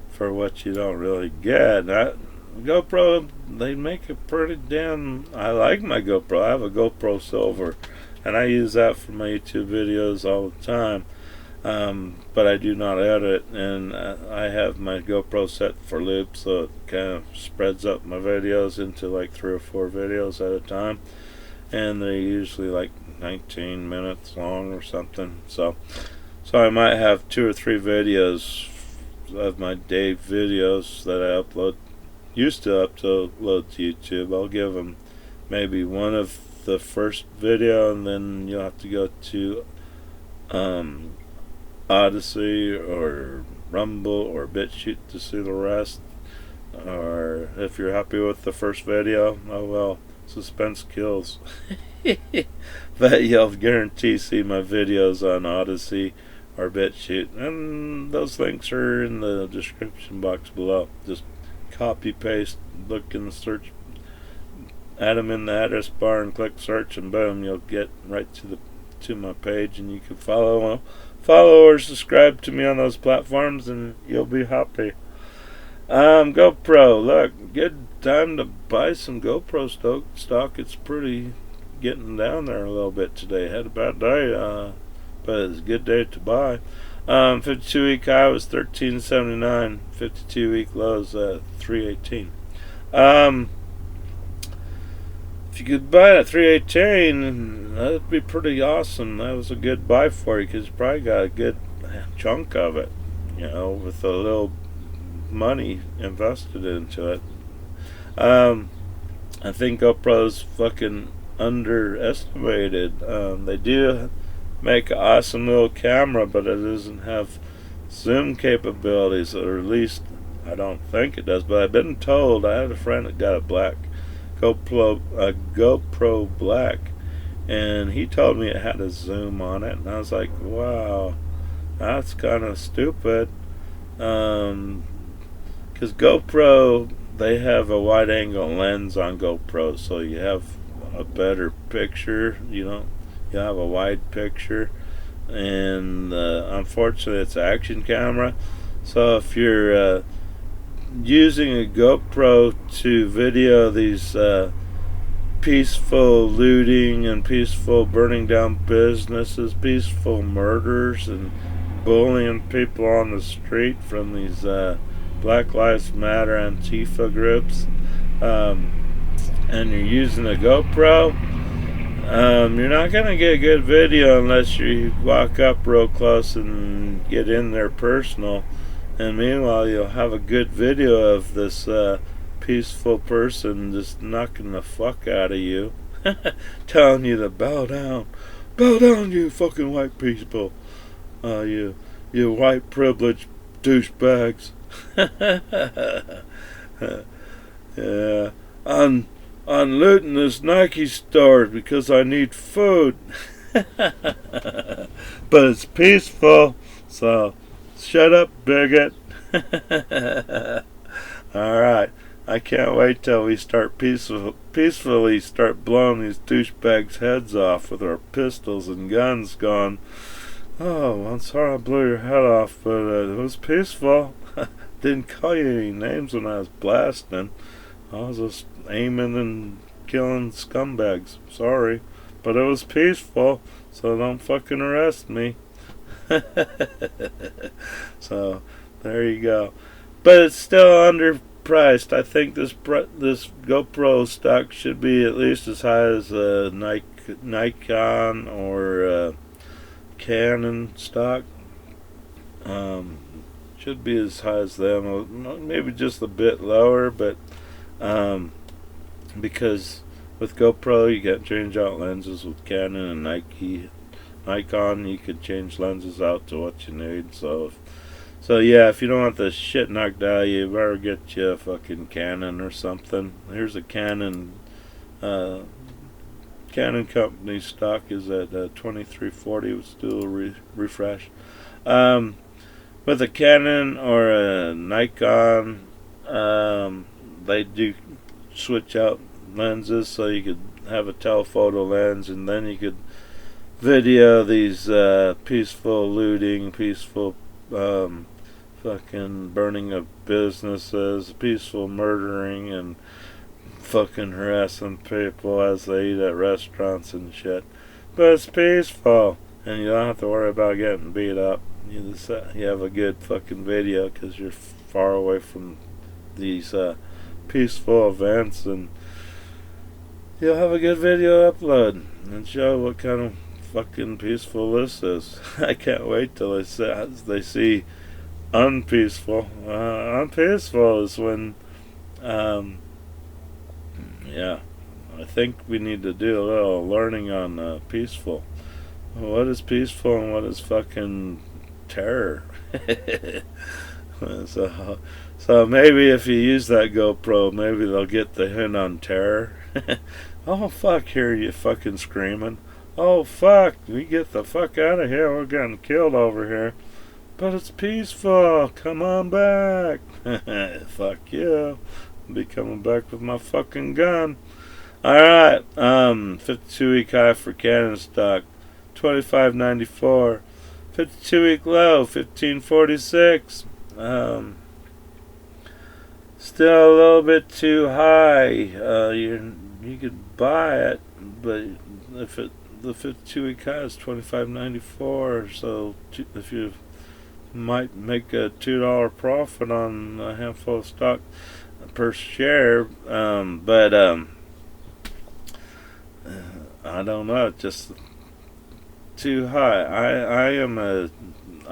for what you don't really get. GoPro, they make it pretty damn... I like my GoPro. I have a GoPro Silver, and I use that for my YouTube videos all the time. But I do not edit, and I have my GoPro set for loop, so it kind of spreads up my videos into like 3 or 4 videos at a time, and they're usually like 19 minutes long or something. So I might have 2 or 3 videos of my day videos that I used to upload to YouTube. I'll give them maybe one of the first video, and then you'll have to go to Odyssey or Rumble or BitChute to see the rest. Or if you're happy with the first video, oh well, suspense kills. But you'll guarantee see my videos on Odyssey or BitChute, and those links are in the description box below. Just copy paste, look in the search, add them in the address bar and click search, and boom, you'll get right to my page, and you can follow or subscribe to me on those platforms, and you'll be happy. GoPro, look, good time to buy some GoPro stock. It's pretty getting down there a little bit today. Had a bad day, but it's a good day to buy. 52-week high was $13.79. 52-week low is $3.18. If you could buy it at $3.18, that'd be pretty awesome. That was a good buy for you, because you probably got a good chunk of it, with a little money invested into it. I think GoPro's fucking underestimated. They do make an awesome little camera, but it doesn't have zoom capabilities, or at least I don't think it does. But I've been told, I had a friend that got a GoPro Black, and he told me it had a zoom on it, and I was like, wow, that's kind of stupid, because GoPro, they have a wide angle lens on GoPro, so you have a better picture, you have a wide picture, and unfortunately it's an action camera, So if you're using a GoPro to video these peaceful looting and peaceful burning down businesses, peaceful murders, and bullying people on the street from these Black Lives Matter Antifa groups, and you're using a GoPro, you're not going to get a good video unless you walk up real close and get in there personal. And meanwhile, you'll have a good video of this peaceful person just knocking the fuck out of you, telling you to bow down, you fucking white people, you white privileged douchebags. Yeah, I'm looting this Nike store because I need food, but it's peaceful, so shut up, bigot. Alright, I can't wait till we start peacefully start blowing these douchebags' heads off with our pistols and guns going, oh, I'm sorry I blew your head off, but it was peaceful. Didn't call you any names when I was blasting. I was just aiming and killing scumbags. Sorry. But it was peaceful, so don't fucking arrest me. So, there you go. But it's still underpriced. I think this GoPro stock should be at least as high as Nikon or Canon stock. Should be as high as them. Maybe just a bit lower, but because with GoPro you got change out lenses. With Canon and Nikon you could change lenses out to what you need. So yeah, if you don't want the shit knocked out of you, better get you a fucking Canon or something. Here's a Canon. Canon company stock is at 2340. Let's do a refresh. With a Canon or a Nikon, they do switch out lenses, so you could have a telephoto lens, and then you could video these peaceful looting, peaceful fucking burning of businesses, peaceful murdering, and fucking harassing people as they eat at restaurants and shit. But it's peaceful, and you don't have to worry about getting beat up. You have a good fucking video because you're far away from these peaceful events, and you'll have a good video upload and show what kind of fucking peaceful this is. I can't wait till they see unpeaceful. Unpeaceful is when, yeah, I think we need to do a little learning on peaceful. What is peaceful and what is fucking terror? So maybe if you use that GoPro, maybe they'll get the hint on terror. Oh fuck, hear you fucking screaming. Oh fuck, we get the fuck out of here, we're getting killed over here. But it's peaceful, come on back. Fuck you, I'll be coming back with my fucking gun. Alright, 52-week high for Canon stock, $25.94. 52-week low, $15.46. Still a little bit too high. You could buy it, but the 52-week high is $25.94. So if you might make a $2 profit on a handful of stock per share, but I don't know. It's just too high. I am a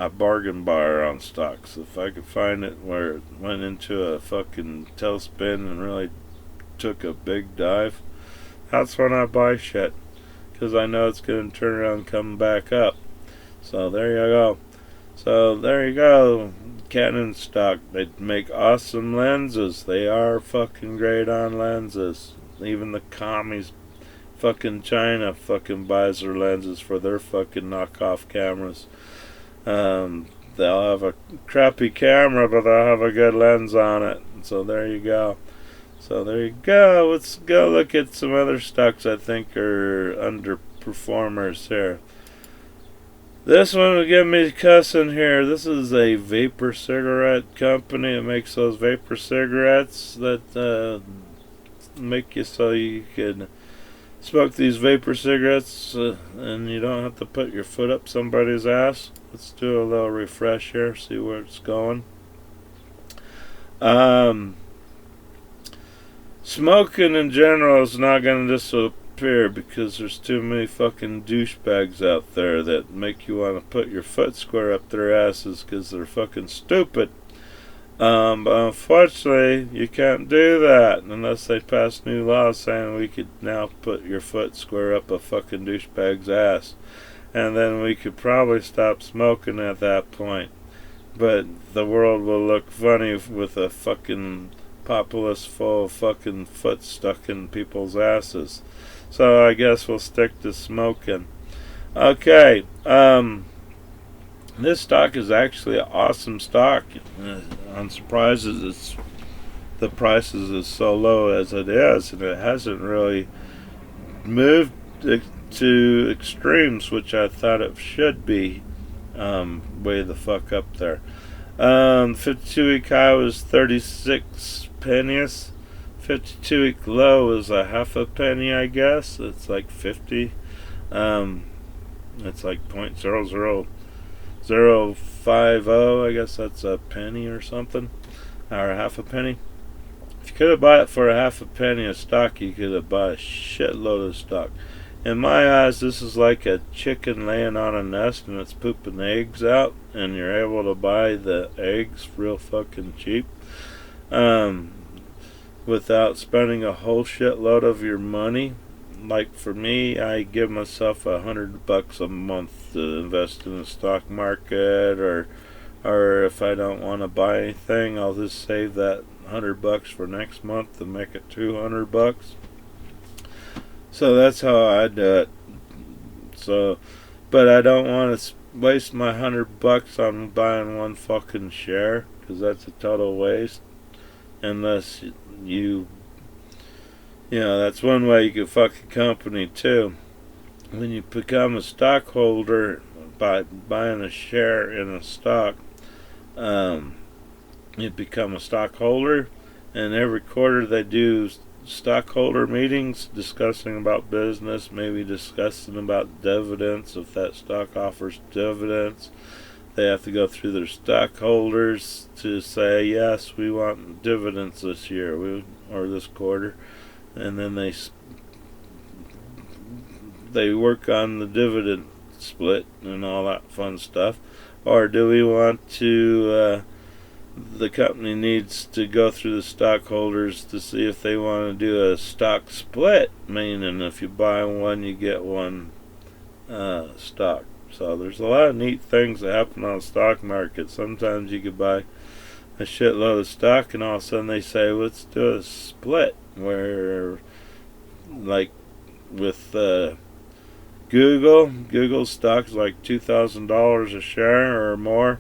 bargain buyer on stocks. If I could find it where it went into a fucking tailspin and really took a big dive, that's when I buy shit, because I know it's going to turn around and come back up. So there you go. Canon stock. They make awesome lenses. They are fucking great on lenses. Even the commies, fucking China, fucking buys their lenses for their fucking knockoff cameras. They'll have a crappy camera, but they'll have a good lens on it. So there you go. Let's go look at some other stocks I think are underperformers here. This one will get me cussing here. This is a vapor cigarette company. It makes those vapor cigarettes that make you so you can smoke these vapor cigarettes and you don't have to put your foot up somebody's ass. Let's do a little refresh here, see where it's going. Smoking in general is not going to disappear because there's too many fucking douchebags out there that make you want to put your foot square up their asses because they're fucking stupid. But unfortunately, you can't do that unless they pass new laws saying we could now put your foot square up a fucking douchebag's ass. And then we could probably stop smoking at that point. But the world will look funny with a fucking populace full of fucking foot stuck in people's asses. So I guess we'll stick to smoking. Okay, this stock is actually an awesome stock. On surprises, the prices is so low as it is, and it hasn't really moved to extremes, which I thought it should be. Way the fuck up there. 52-week high was 36 pennies. 52-week low is a half a penny, I guess. It's like 50. It's like 0.00050. I guess that's a penny or something, or a half a penny. If you could have bought it for a half a penny of stock, you could have bought a shitload of stock. In my eyes, this is like a chicken laying on a nest and it's pooping eggs out, and you're able to buy the eggs real fucking cheap, without spending a whole shitload of your money. Like for me, I give myself $100 a month to invest in the stock market, or if I don't want to buy anything, I'll just save that $100 for next month and make it $200. So that's how I do it. So, but I don't want to waste my $100 on buying one fucking share, because that's a total waste. Unless you know, that's one way you could fuck a company too. When you become a stockholder by buying a share in a stock, you become a stockholder, and every quarter they do stockholder meetings discussing about business, maybe discussing about dividends. If that stock offers dividends, they have to go through their stockholders to say, yes, we want dividends this year or this quarter, and then they work on the dividend split and all that fun stuff. Or do we want to the company needs to go through the stockholders to see if they want to do a stock split, meaning if you buy one, you get one stock. So there's a lot of neat things that happen on the stock market. Sometimes you could buy a shitload of stock, and all of a sudden they say, let's do a split, where, like with Google stock is like $2,000 a share or more.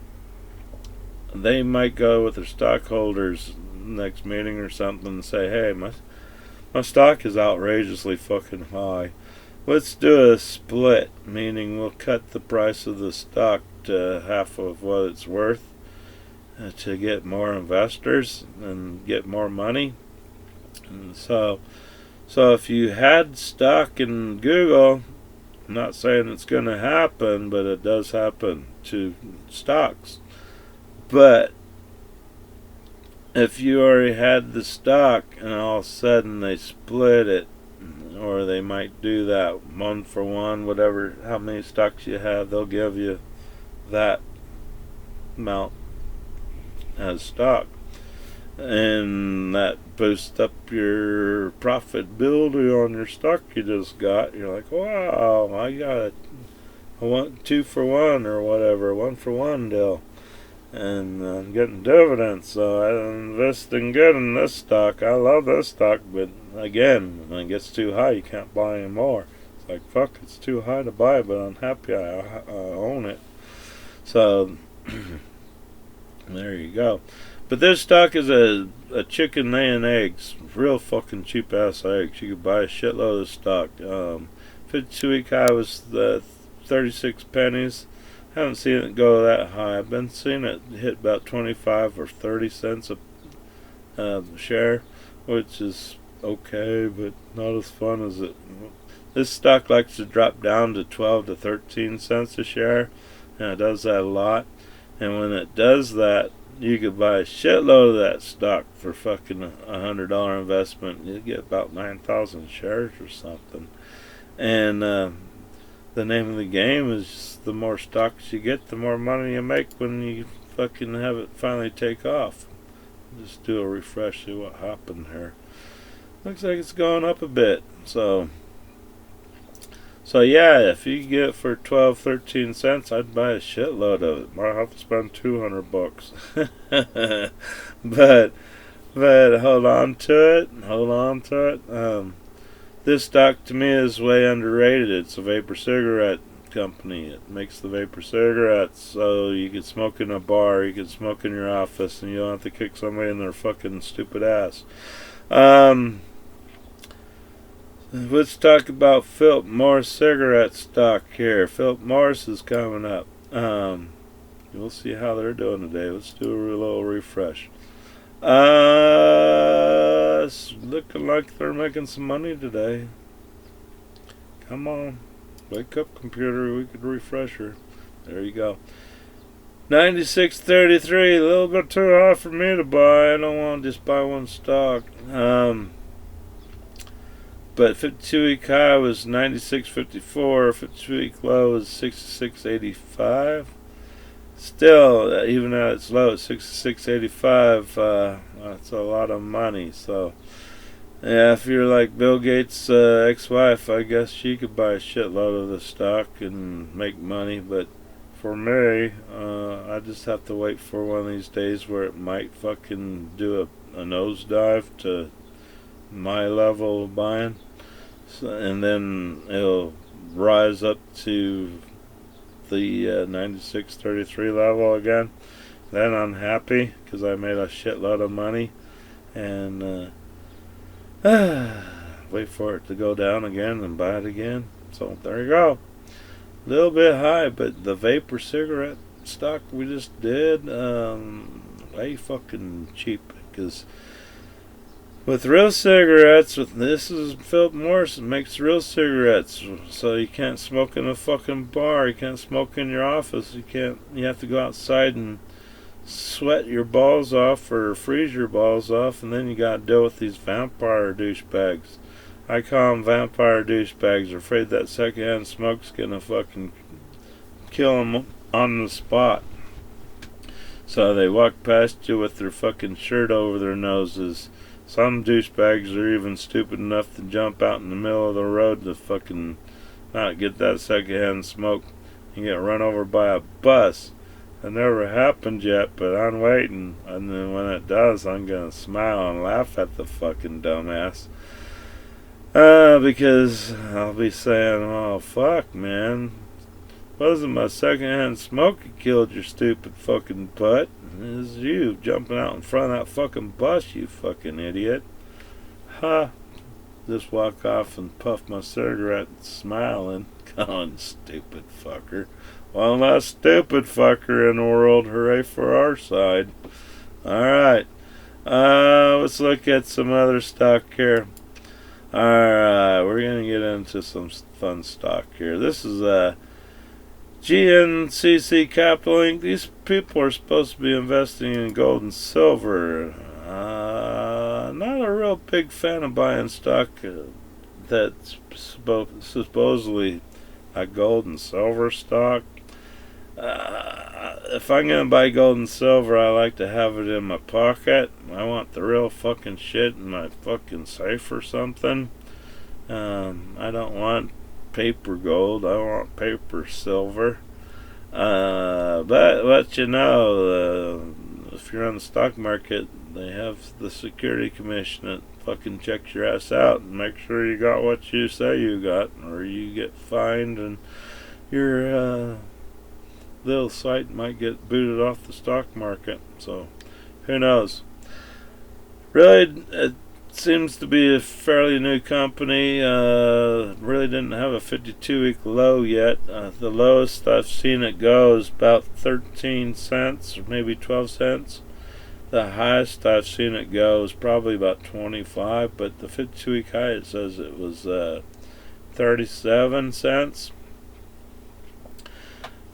They might go with their stockholders next meeting or something and say, hey, my stock is outrageously fucking high. Let's do a split, meaning we'll cut the price of the stock to half of what it's worth to get more investors and get more money. And so if you had stock in Google, I'm not saying it's going to happen, but it does happen to stocks. But if you already had the stock and all of a sudden they split it, or they might do that 1 for 1, whatever, how many stocks you have, they'll give you that amount as stock. And that boosts up your profitability on your stock you just got. You're like, wow, I want 2 for 1 or whatever, 1 for 1 deal. And I'm getting dividends, so I'm investing good in this stock. I love this stock, but again, when it gets too high, you can't buy any more. It's like, fuck, it's too high to buy, but I'm happy I own it. So, there you go. But this stock is a chicken laying eggs, real fucking cheap ass eggs. You could buy a shitload of stock. 52-week high was 36 pennies. Haven't seen it go that high. I've been seeing it hit about 25 or 30 cents a share, which is okay, but not as fun as it. This stock likes to drop down to 12 to 13 cents a share, and it does that a lot. And when it does that, you could buy a shitload of that stock for fucking $100 investment. You get about 9,000 shares or something. And the name of the game is just the more stocks you get, the more money you make when you fucking have it finally take off. Just do a refresh, see what happened here. Looks like it's going up a bit. So yeah, if you get it for 12, 13 cents, I'd buy a shitload of it. Might have to spend $200. but hold on to it. Hold on to it. This stock to me is way underrated. It's a vapor cigarette company. It makes the vapor cigarettes so you can smoke in a bar, you can smoke in your office, and you don't have to kick somebody in their fucking stupid ass. Let's talk about Philip Morris cigarette stock here. Philip Morris is coming up. We'll see how they're doing today. Let's do a little refresh. It's looking like they're making some money today. Come on. Wake up, computer. We could refresh her. There you go. 96.33. A little bit too high for me to buy. I don't want to just buy one stock. But 52-week high was 96.54. 52-week low was 66.85. Still, even at its low at 66.85, that's a lot of money. So, yeah, if you're like Bill Gates' ex-wife, I guess she could buy a shitload of the stock and make money. But for me, I just have to wait for one of these days where it might fucking do a nosedive to my level of buying. So, and then it'll rise up to the 96.33 level again. Then I'm happy because I made a shitload of money, and wait for it to go down again and buy it again. So there you go. A little bit high, but the vapor cigarette stock we just did, way fucking cheap, because with real cigarettes, this is Philip Morris, makes real cigarettes, so you can't smoke in a fucking bar, you can't smoke in your office, you have to go outside and sweat your balls off or freeze your balls off, and then you gotta deal with these vampire douchebags. I call them vampire douchebags. They're afraid that secondhand smoke's gonna fucking kill them on the spot. So they walk past you with their fucking shirt over their noses. Some douchebags are even stupid enough to jump out in the middle of the road to fucking not get that secondhand smoke and get run over by a bus. It never happened yet, but I'm waiting. And then when it does, I'm gonna smile and laugh at the fucking dumbass. Because I'll be saying, oh fuck, man. Wasn't my secondhand smoke that killed your stupid fucking butt. It was you jumping out in front of that fucking bus, you fucking idiot. Ha! Just walk off and puff my cigarette and smiling. Going, stupid fucker. One less stupid fucker in the world. Hooray for our side. Alright. Let's look at some other stock here. Alright, we're gonna get into some fun stock here. This is GNCC Capital Inc. These people are supposed to be investing in gold and silver. Not a real big fan of buying stock that's supposedly a gold and silver stock. If I'm gonna buy gold and silver, I like to have it in my pocket. I want the real fucking shit in my fucking safe or something. I don't want paper gold. I want paper silver. But you know, if you're on the stock market, they have the security commission that fucking checks your ass out and make sure you got what you say you got, or you get fined and your little site might get booted off the stock market. So who knows? Really, seems to be a fairly new company. Really didn't have a 52-week low yet. The lowest I've seen it go is about 13 cents or maybe 12 cents. The highest I've seen it go is probably about 25, but the 52-week high, it says it was 37 cents.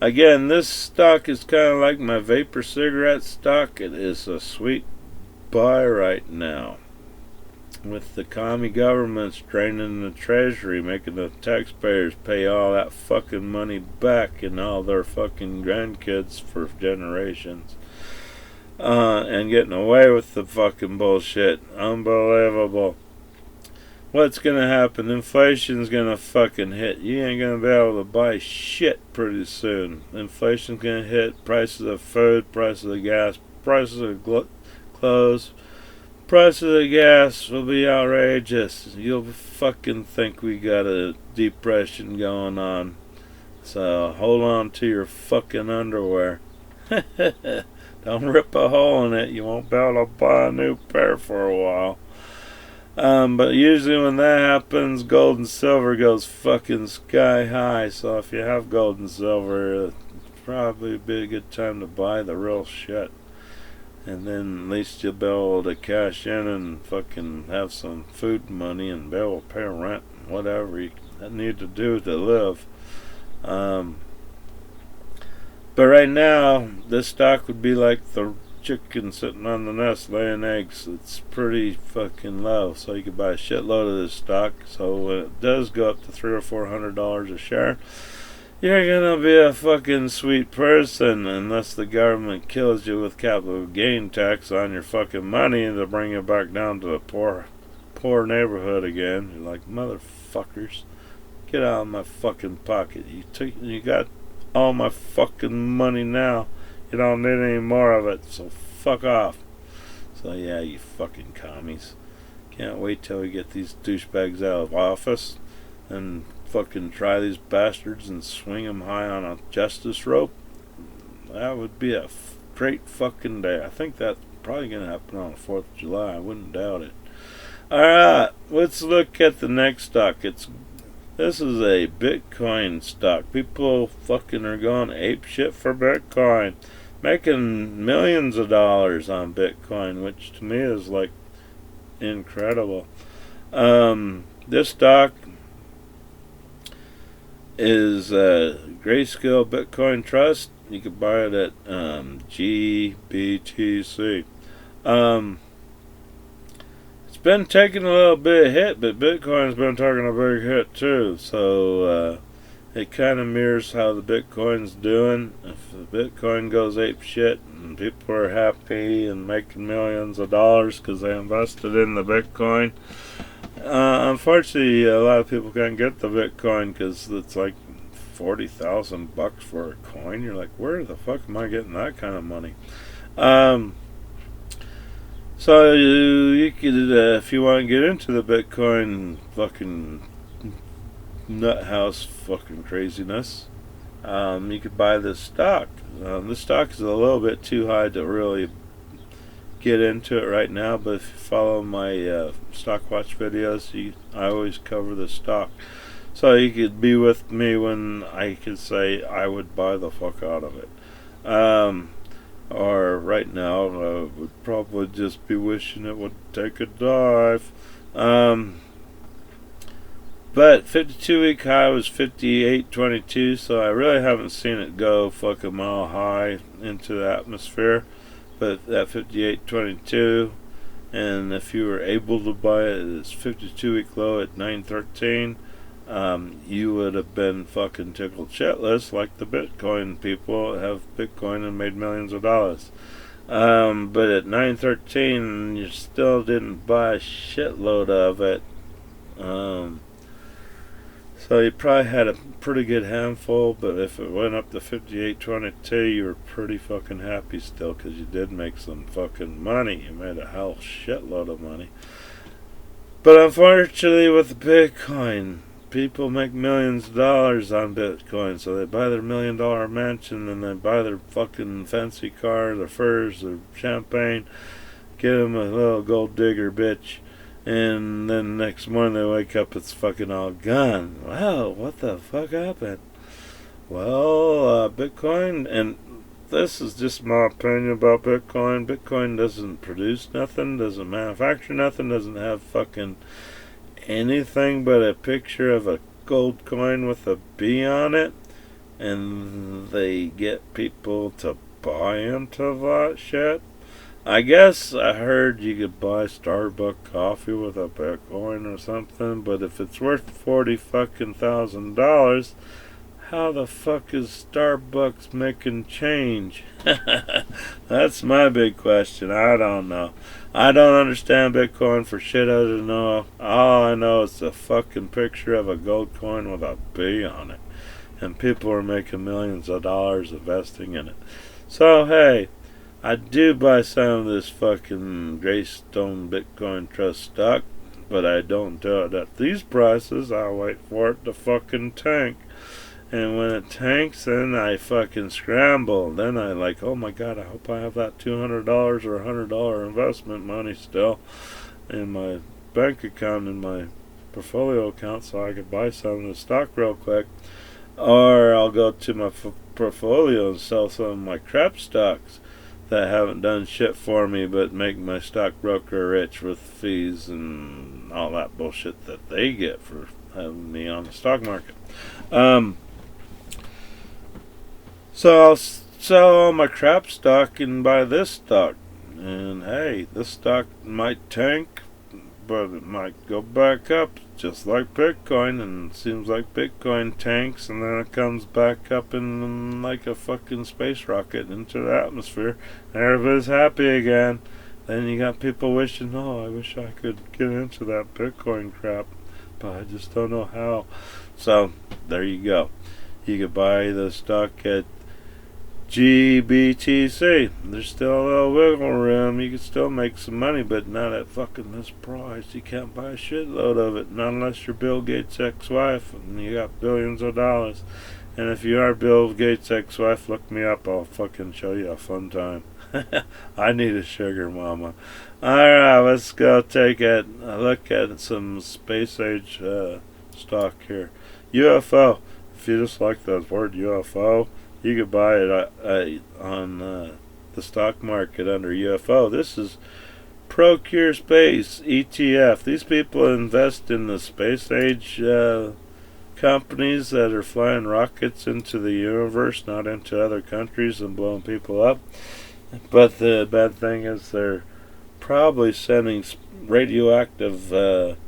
Again, this stock is kind of like my vapor cigarette stock. It is a sweet buy right now. With the commie governments draining the treasury, making the taxpayers pay all that fucking money back and all their fucking grandkids for generations. And getting away with the fucking bullshit. Unbelievable. What's gonna happen? Inflation's gonna fucking hit. You ain't gonna be able to buy shit pretty soon. Inflation's gonna hit. Prices of food, prices of gas, prices of clothes, prices of gas will be outrageous. You'll fucking think we got a depression going on. So hold on to your fucking underwear. Don't rip a hole in it. You won't be able to buy a new pair for a while. But usually when that happens, gold and silver goes fucking sky high. So if you have gold and silver, it'd probably be a good time to buy the real shit. And then at least you'll be able to cash in and fucking have some food money and be able to pay rent and whatever you need to do to live. But right now, this stock would be like the chicken sitting on the nest laying eggs. It's pretty fucking low, so you could buy a shitload of this stock. So when it does go up to $300 or $400 a share, you're gonna be a fucking sweet person, unless the government kills you with capital gain tax on your fucking money to bring you back down to the poor neighborhood again. You're like, motherfuckers, get out of my fucking pocket. You got all my fucking money now. You don't need any more of it, so fuck off. So yeah, you fucking commies. Can't wait till we get these douchebags out of office and fucking try these bastards and swing them high on a justice rope. That would be a great fucking day. I think that's probably going to happen on the 4th of July. I wouldn't doubt it. Alright, let's look at the next stock. This is a Bitcoin stock. People fucking are going ape shit for Bitcoin. Making millions of dollars on Bitcoin, which to me is like incredible. This stock is Grayscale Bitcoin Trust. You can buy it at GBTC. It's been taking a little bit of hit, but Bitcoin's been taking a big hit too. So it kind of mirrors how the Bitcoin's doing. If the Bitcoin goes ape shit and people are happy and making millions of dollars because they invested in the Bitcoin, unfortunately, a lot of people can't get the Bitcoin because it's like $40,000 for a coin. You're like, where the fuck am I getting that kind of money? So you could, if you want to get into the Bitcoin fucking nut house fucking craziness, you could buy this stock. This stock is a little bit too high to really get into it right now, but if you follow my stock watch videos, I always cover the stock, so you could be with me when I could say I would buy the fuck out of it. Or right now, I would probably just be wishing it would take a dive. But 52-week high was 58.22, so I really haven't seen it go fuck a mile high into the atmosphere. But that 58.22, and if you were able to buy it, it's 52-week low at 9.13. You would have been fucking tickled shitless like the Bitcoin people have Bitcoin and made millions of dollars. But at 9.13, you still didn't buy a shitload of it. So you probably had a pretty good handful, but if it went up to 58.22, you were pretty fucking happy still, because you did make some fucking money. You made a hell shitload of money. But unfortunately with the Bitcoin, people make millions of dollars on Bitcoin, so they buy their $1 million mansion, and they buy their fucking fancy car, their furs, their champagne, get them a little gold digger bitch, And then next morning they wake up, it's fucking all gone. Wow, what the fuck happened? Well, Bitcoin, and this is just my opinion about Bitcoin. Bitcoin doesn't produce nothing, doesn't manufacture nothing, doesn't have fucking anything but a picture of a gold coin with a B on it. And they get people to buy into that shit. I guess I heard you could buy Starbucks coffee with a Bitcoin or something, but if it's worth $40,000, how the fuck is Starbucks making change? That's my big question. I don't know. I don't understand Bitcoin for shit. I don't know. All I know is a fucking picture of a gold coin with a B on it. And people are making millions of dollars investing in it. So, hey, I do buy some of this fucking Greystone Bitcoin Trust stock, but I don't do it at these prices. I'll wait for it to fucking tank. And when it tanks, then I fucking scramble. Then I like, oh my god, I hope I have that $200 or $100 investment money still in my bank account, in my portfolio account, so I could buy some of the stock real quick. Or I'll go to my portfolio and sell some of my crap stocks that haven't done shit for me but make my stockbroker rich with fees and all that bullshit that they get for having me on the stock market. So I'll sell all my crap stock and buy this stock. And hey, this stock might tank, but it might go back up just like Bitcoin, and it seems like Bitcoin tanks and then it comes back up in like a fucking space rocket into the atmosphere and everybody's happy again. Then you got people wishing, oh, I wish I could get into that Bitcoin crap, but I just don't know how. So there you go. You could buy the stock at GBTC. There's still a little wiggle room. You can still make some money, but not at fucking this price. You can't buy a shitload of it, not unless you're Bill Gates' ex-wife and you got billions of dollars. And if you are Bill Gates' ex-wife, look me up. I'll fucking show you a fun time. I need a sugar mama. Alright, let's go take a look at some space age stock here. UFO. If you just like that word UFO, you could buy it on the stock market under UFO. This is Procure Space ETF. These people invest in the space age companies that are flying rockets into the universe, not into other countries and blowing people up. But the bad thing is they're probably sending radioactive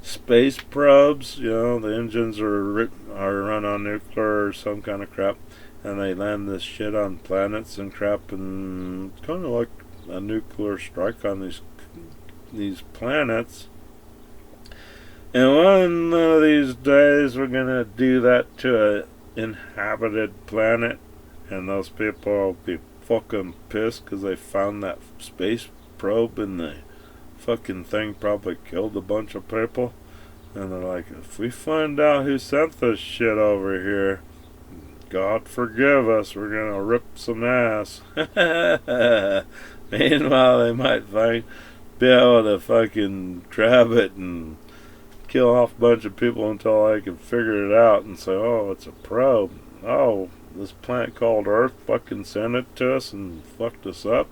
space probes. You know, the engines are run on nuclear or some kind of crap. And they land this shit on planets and crap, and it's kind of like a nuclear strike on these planets. And one of these days we're gonna do that to an inhabited planet, and those people will be fucking pissed because they found that space probe and the fucking thing probably killed a bunch of people. And they're like, if we find out who sent this shit over here, God forgive us, we're gonna rip some ass. Meanwhile, they might be able to fucking grab it and kill off a bunch of people until they can figure it out and say, oh, it's a probe. Oh, this planet called Earth fucking sent it to us and fucked us up.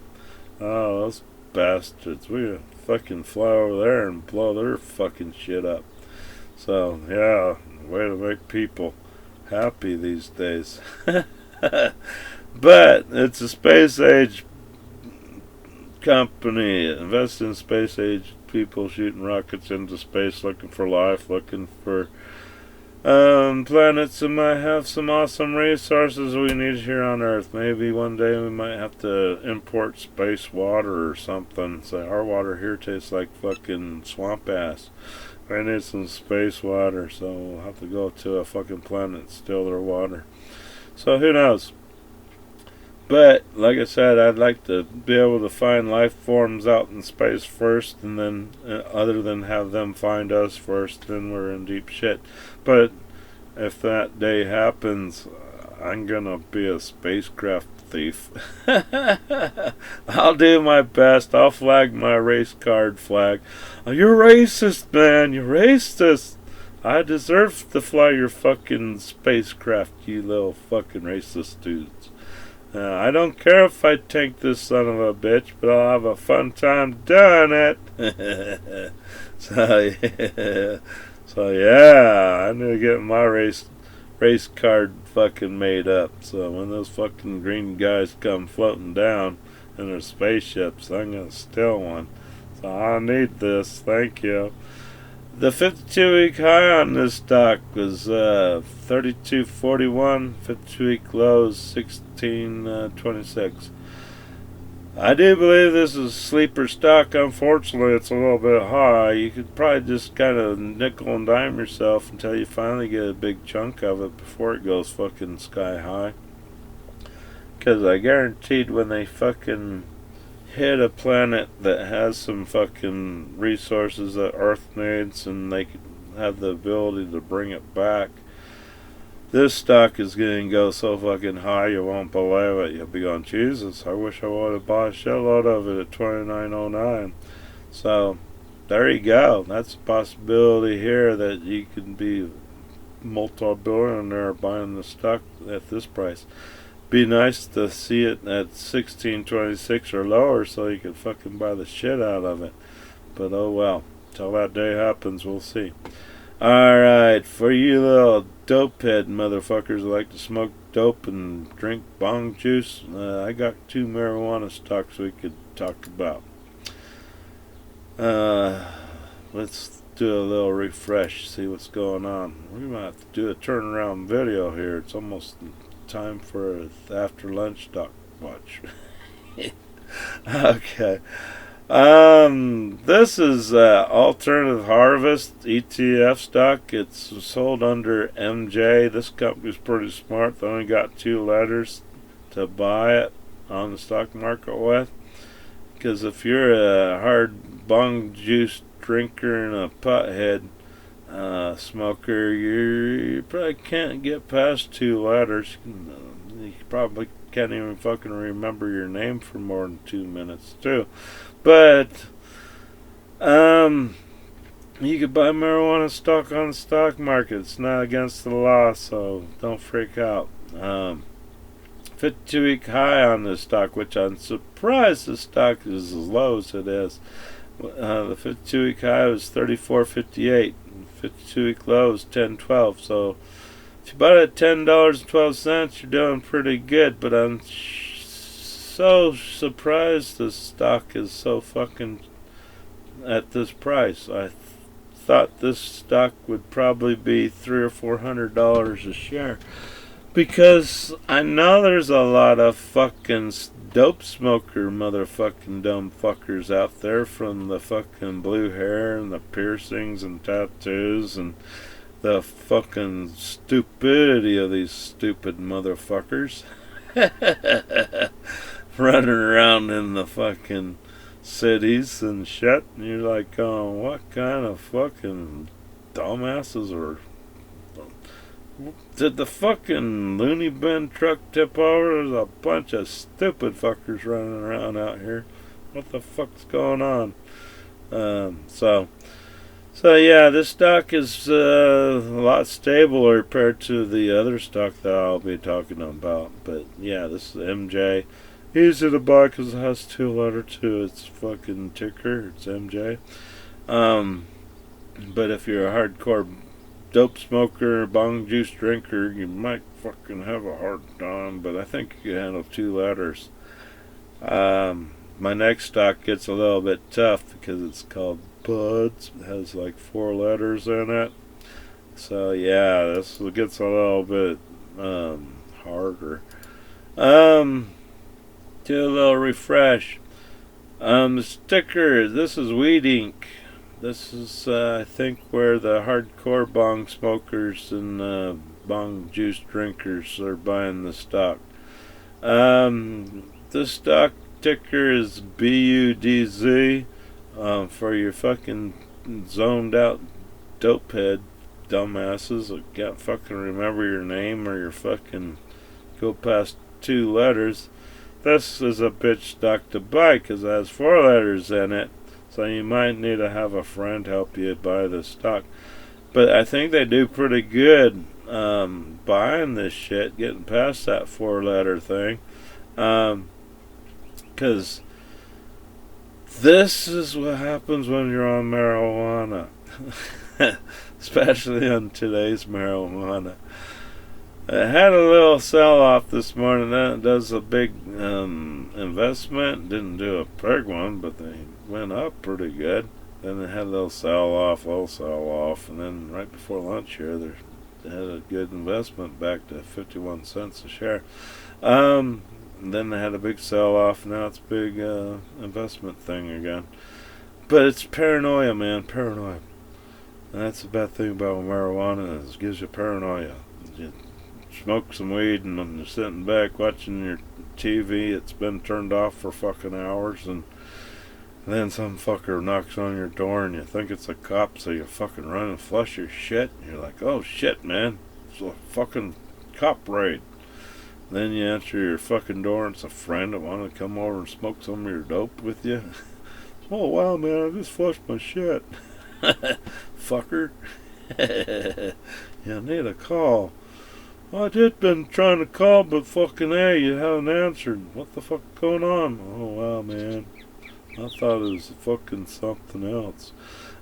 Oh, those bastards. We gotta fucking fly over there and blow their fucking shit up. So, yeah, way to make people happy these days. But it's a space age company. Invest in space age people shooting rockets into space, looking for life, looking for planets that might have some awesome resources we need here on Earth. Maybe one day we might have to import space water or something. Say our water here tastes like fucking swamp ass. I need some space water, so we'll have to go to a fucking planet and steal their water. So who knows? But, like I said, I'd like to be able to find life forms out in space first, and then, other than have them find us first, then we're in deep shit. But if that day happens, I'm gonna be a spacecraft thief. I'll do my best. I'll flag my race card flag. Oh, you're racist, man. You're racist. I deserve to fly your fucking spacecraft, you little fucking racist dudes. I don't care if I tank this son of a bitch, but I'll have a fun time doing it. So yeah, I need to get my race card fucking made up. So when those fucking green guys come floating down in their spaceships, I'm gonna steal one. So I need this. Thank you. The 52-week high on this stock was 32.41. 52-week low is 16.26. I do believe this is a sleeper stock. Unfortunately, it's a little bit high. You could probably just kind of nickel and dime yourself until you finally get a big chunk of it before it goes fucking sky high. Because I guaranteed when they fucking hit a planet that has some fucking resources that Earth needs and they could have the ability to bring it back, this stock is going to go so fucking high you won't believe it. You'll be going, Jesus, I wish I would have bought a shitload of it at $29.09. So there you go. That's a possibility here that you can be multi-billionaire buying the stock at this price. Be nice to see it at 16.26 or lower so you can fucking buy the shit out of it. But oh well. Till that day happens, we'll see. Alright, for you little dopehead motherfuckers who like to smoke dope and drink bong juice, I got 2 marijuana stocks we could talk about. Let's do a little refresh, see what's going on. We might have to do a turnaround video here. It's almost time for an after lunch stock watch. Okay. This is Alternative Harvest ETF stock. It's sold under MJ. This company's pretty smart. They only got 2 letters to buy it on the stock market with. Because if you're a hard bong juice drinker and a pothead smoker, you probably can't get past 2 letters. You probably can't even fucking remember your name for more than 2 minutes too. But you could buy marijuana stock on the stock market. It's not against the law, so don't freak out. 52-week high on this stock, which I'm surprised the stock is as low as it is. The 52-week high was 34.58. 52-week low is 10.12. So if you bought it at $10.12, you're doing pretty good. But I'm so surprised this stock is so fucking at this price. I thought this stock would probably be $300 or $400 a share, because I know there's a lot of fucking dope smoker motherfucking dumb fuckers out there, from the fucking blue hair and the piercings and tattoos and the fucking stupidity of these stupid motherfuckers running around in the fucking cities and shit, and you're like, oh, what kind of fucking dumbasses are... Did the fucking loony bin truck tip over? There's a bunch of stupid fuckers running around out here. What the fuck's going on? So yeah, this stock is a lot stabler compared to the other stock that I'll be talking about. But yeah, this is MJ. Easy to buy because it has 2 letters to its fucking ticker. It's MJ. But if you're a hardcore dope smoker, bong juice drinker, you might fucking have a hard time. But I think you can handle 2 letters. My next stock gets a little bit tough because it's called Buds. It has like 4 letters in it. So yeah, this gets a little bit harder. Do a little refresh. The sticker, this is Weed Inc. This is, I think, where the hardcore bong smokers and bong juice drinkers are buying the stock. The stock ticker is BUDZ. For your fucking zoned out dopehead dumbasses that can't fucking remember your name or your fucking go past 2 letters. this is a bitch stock to buy because it has 4 letters in it. So you might need to have a friend help you buy the stock. But I think they do pretty good buying this shit, getting past that 4-letter thing. Because this is what happens when you're on marijuana. Especially on today's marijuana. It had a little sell-off this morning. That does a big investment. Didn't do a big one, but they went up pretty good. Then they had a little sell-off, and then right before lunch here, they had a good investment back to 51 cents a share. Then they had a big sell-off. Now it's a big investment thing again. But it's paranoia, man, paranoia. And that's the bad thing about marijuana is it gives you paranoia. You smoke some weed and when you're sitting back watching your TV, it's been turned off for fucking hours, and then some fucker knocks on your door and you think it's a cop, so you fucking run and flush your shit. And you're like, oh shit, man, it's a fucking cop raid. Then you answer your fucking door and it's a friend that wanted to come over and smoke some of your dope with you. Oh wow, man, I just flushed my shit. Fucker. You need a call. I did been trying to call, but fucking hey, you haven't answered. What the fuck going on? Oh wow, man. I thought it was fucking something else.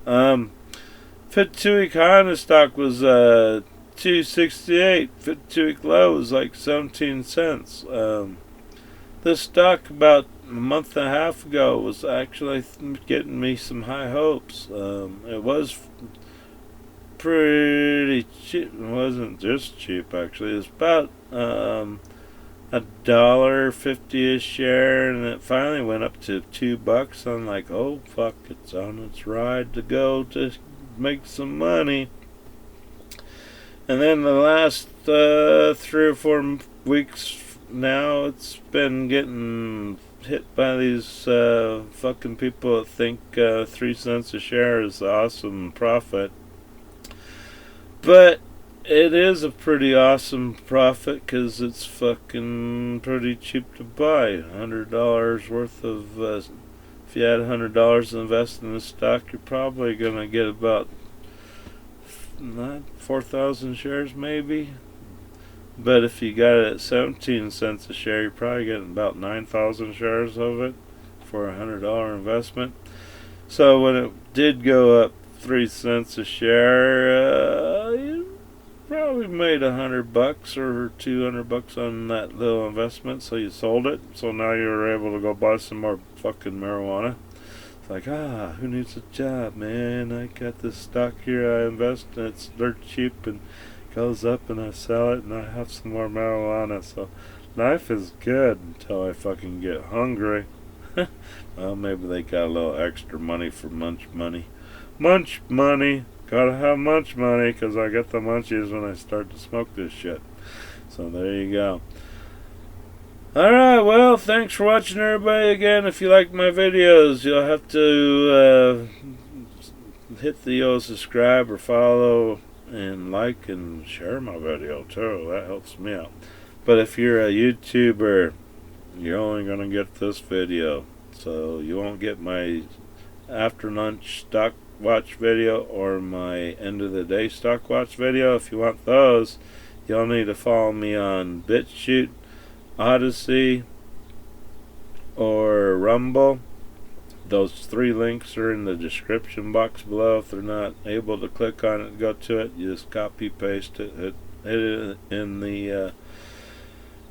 52-week high in the stock was 268. 52-week low was like 17 cents. This stock about a month and a half ago was actually getting me some high hopes. It was pretty cheap. It wasn't just cheap, actually. It was about $1.50 a share, and it finally went up to $2. I'm like, oh fuck, it's on its ride to go to make some money. And then the last 3 or 4 weeks now, it's been getting hit by these fucking people that think 3 cents a share is awesome profit. But it is a pretty awesome profit because it's fucking pretty cheap to buy. $100 worth of, if you had $100 to invest in this stock, you're probably going to get about 4,000 shares maybe. But if you got it at 17 cents a share, you're probably getting about 9,000 shares of it for a $100 investment. So when it did go up 3 cents a share, you probably made $100 or $200 on that little investment. So you sold it. So now you're able to go buy some more fucking marijuana. It's like, who needs a job, man? I got this stock here I invest in. It's dirt cheap and goes up and I sell it and I have some more marijuana. So life is good until I fucking get hungry. Well, maybe they got a little extra money for munch money. Munch money. Gotta have munch money because I get the munchies when I start to smoke this shit. So there you go. Alright, well, thanks for watching, everybody. Again, if you like my videos, you'll have to hit the old subscribe or follow and like and share my video too. That helps me out. But if you're a YouTuber, you're only going to get this video. So you won't get my after lunch stock watch video or my end of the day stock watch video. If you want those, you'll need to follow me on BitChute, Odyssey, or Rumble. Those 3 links are in the description box below. If they're not able to click on it and go to it, you just copy paste it, hit it in the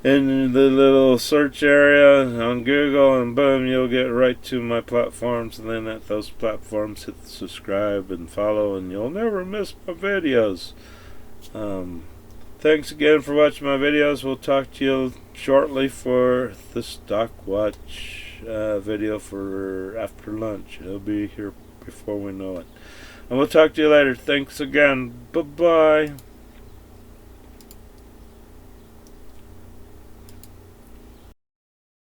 little search area on Google, and boom, you'll get right to my platforms. And then at those platforms, hit the subscribe and follow, and you'll never miss my videos. Thanks again for watching my videos. We'll talk to you shortly for the stock watch video for after lunch. It'll be here before we know it. And we'll talk to you later. Thanks again. Bye-bye.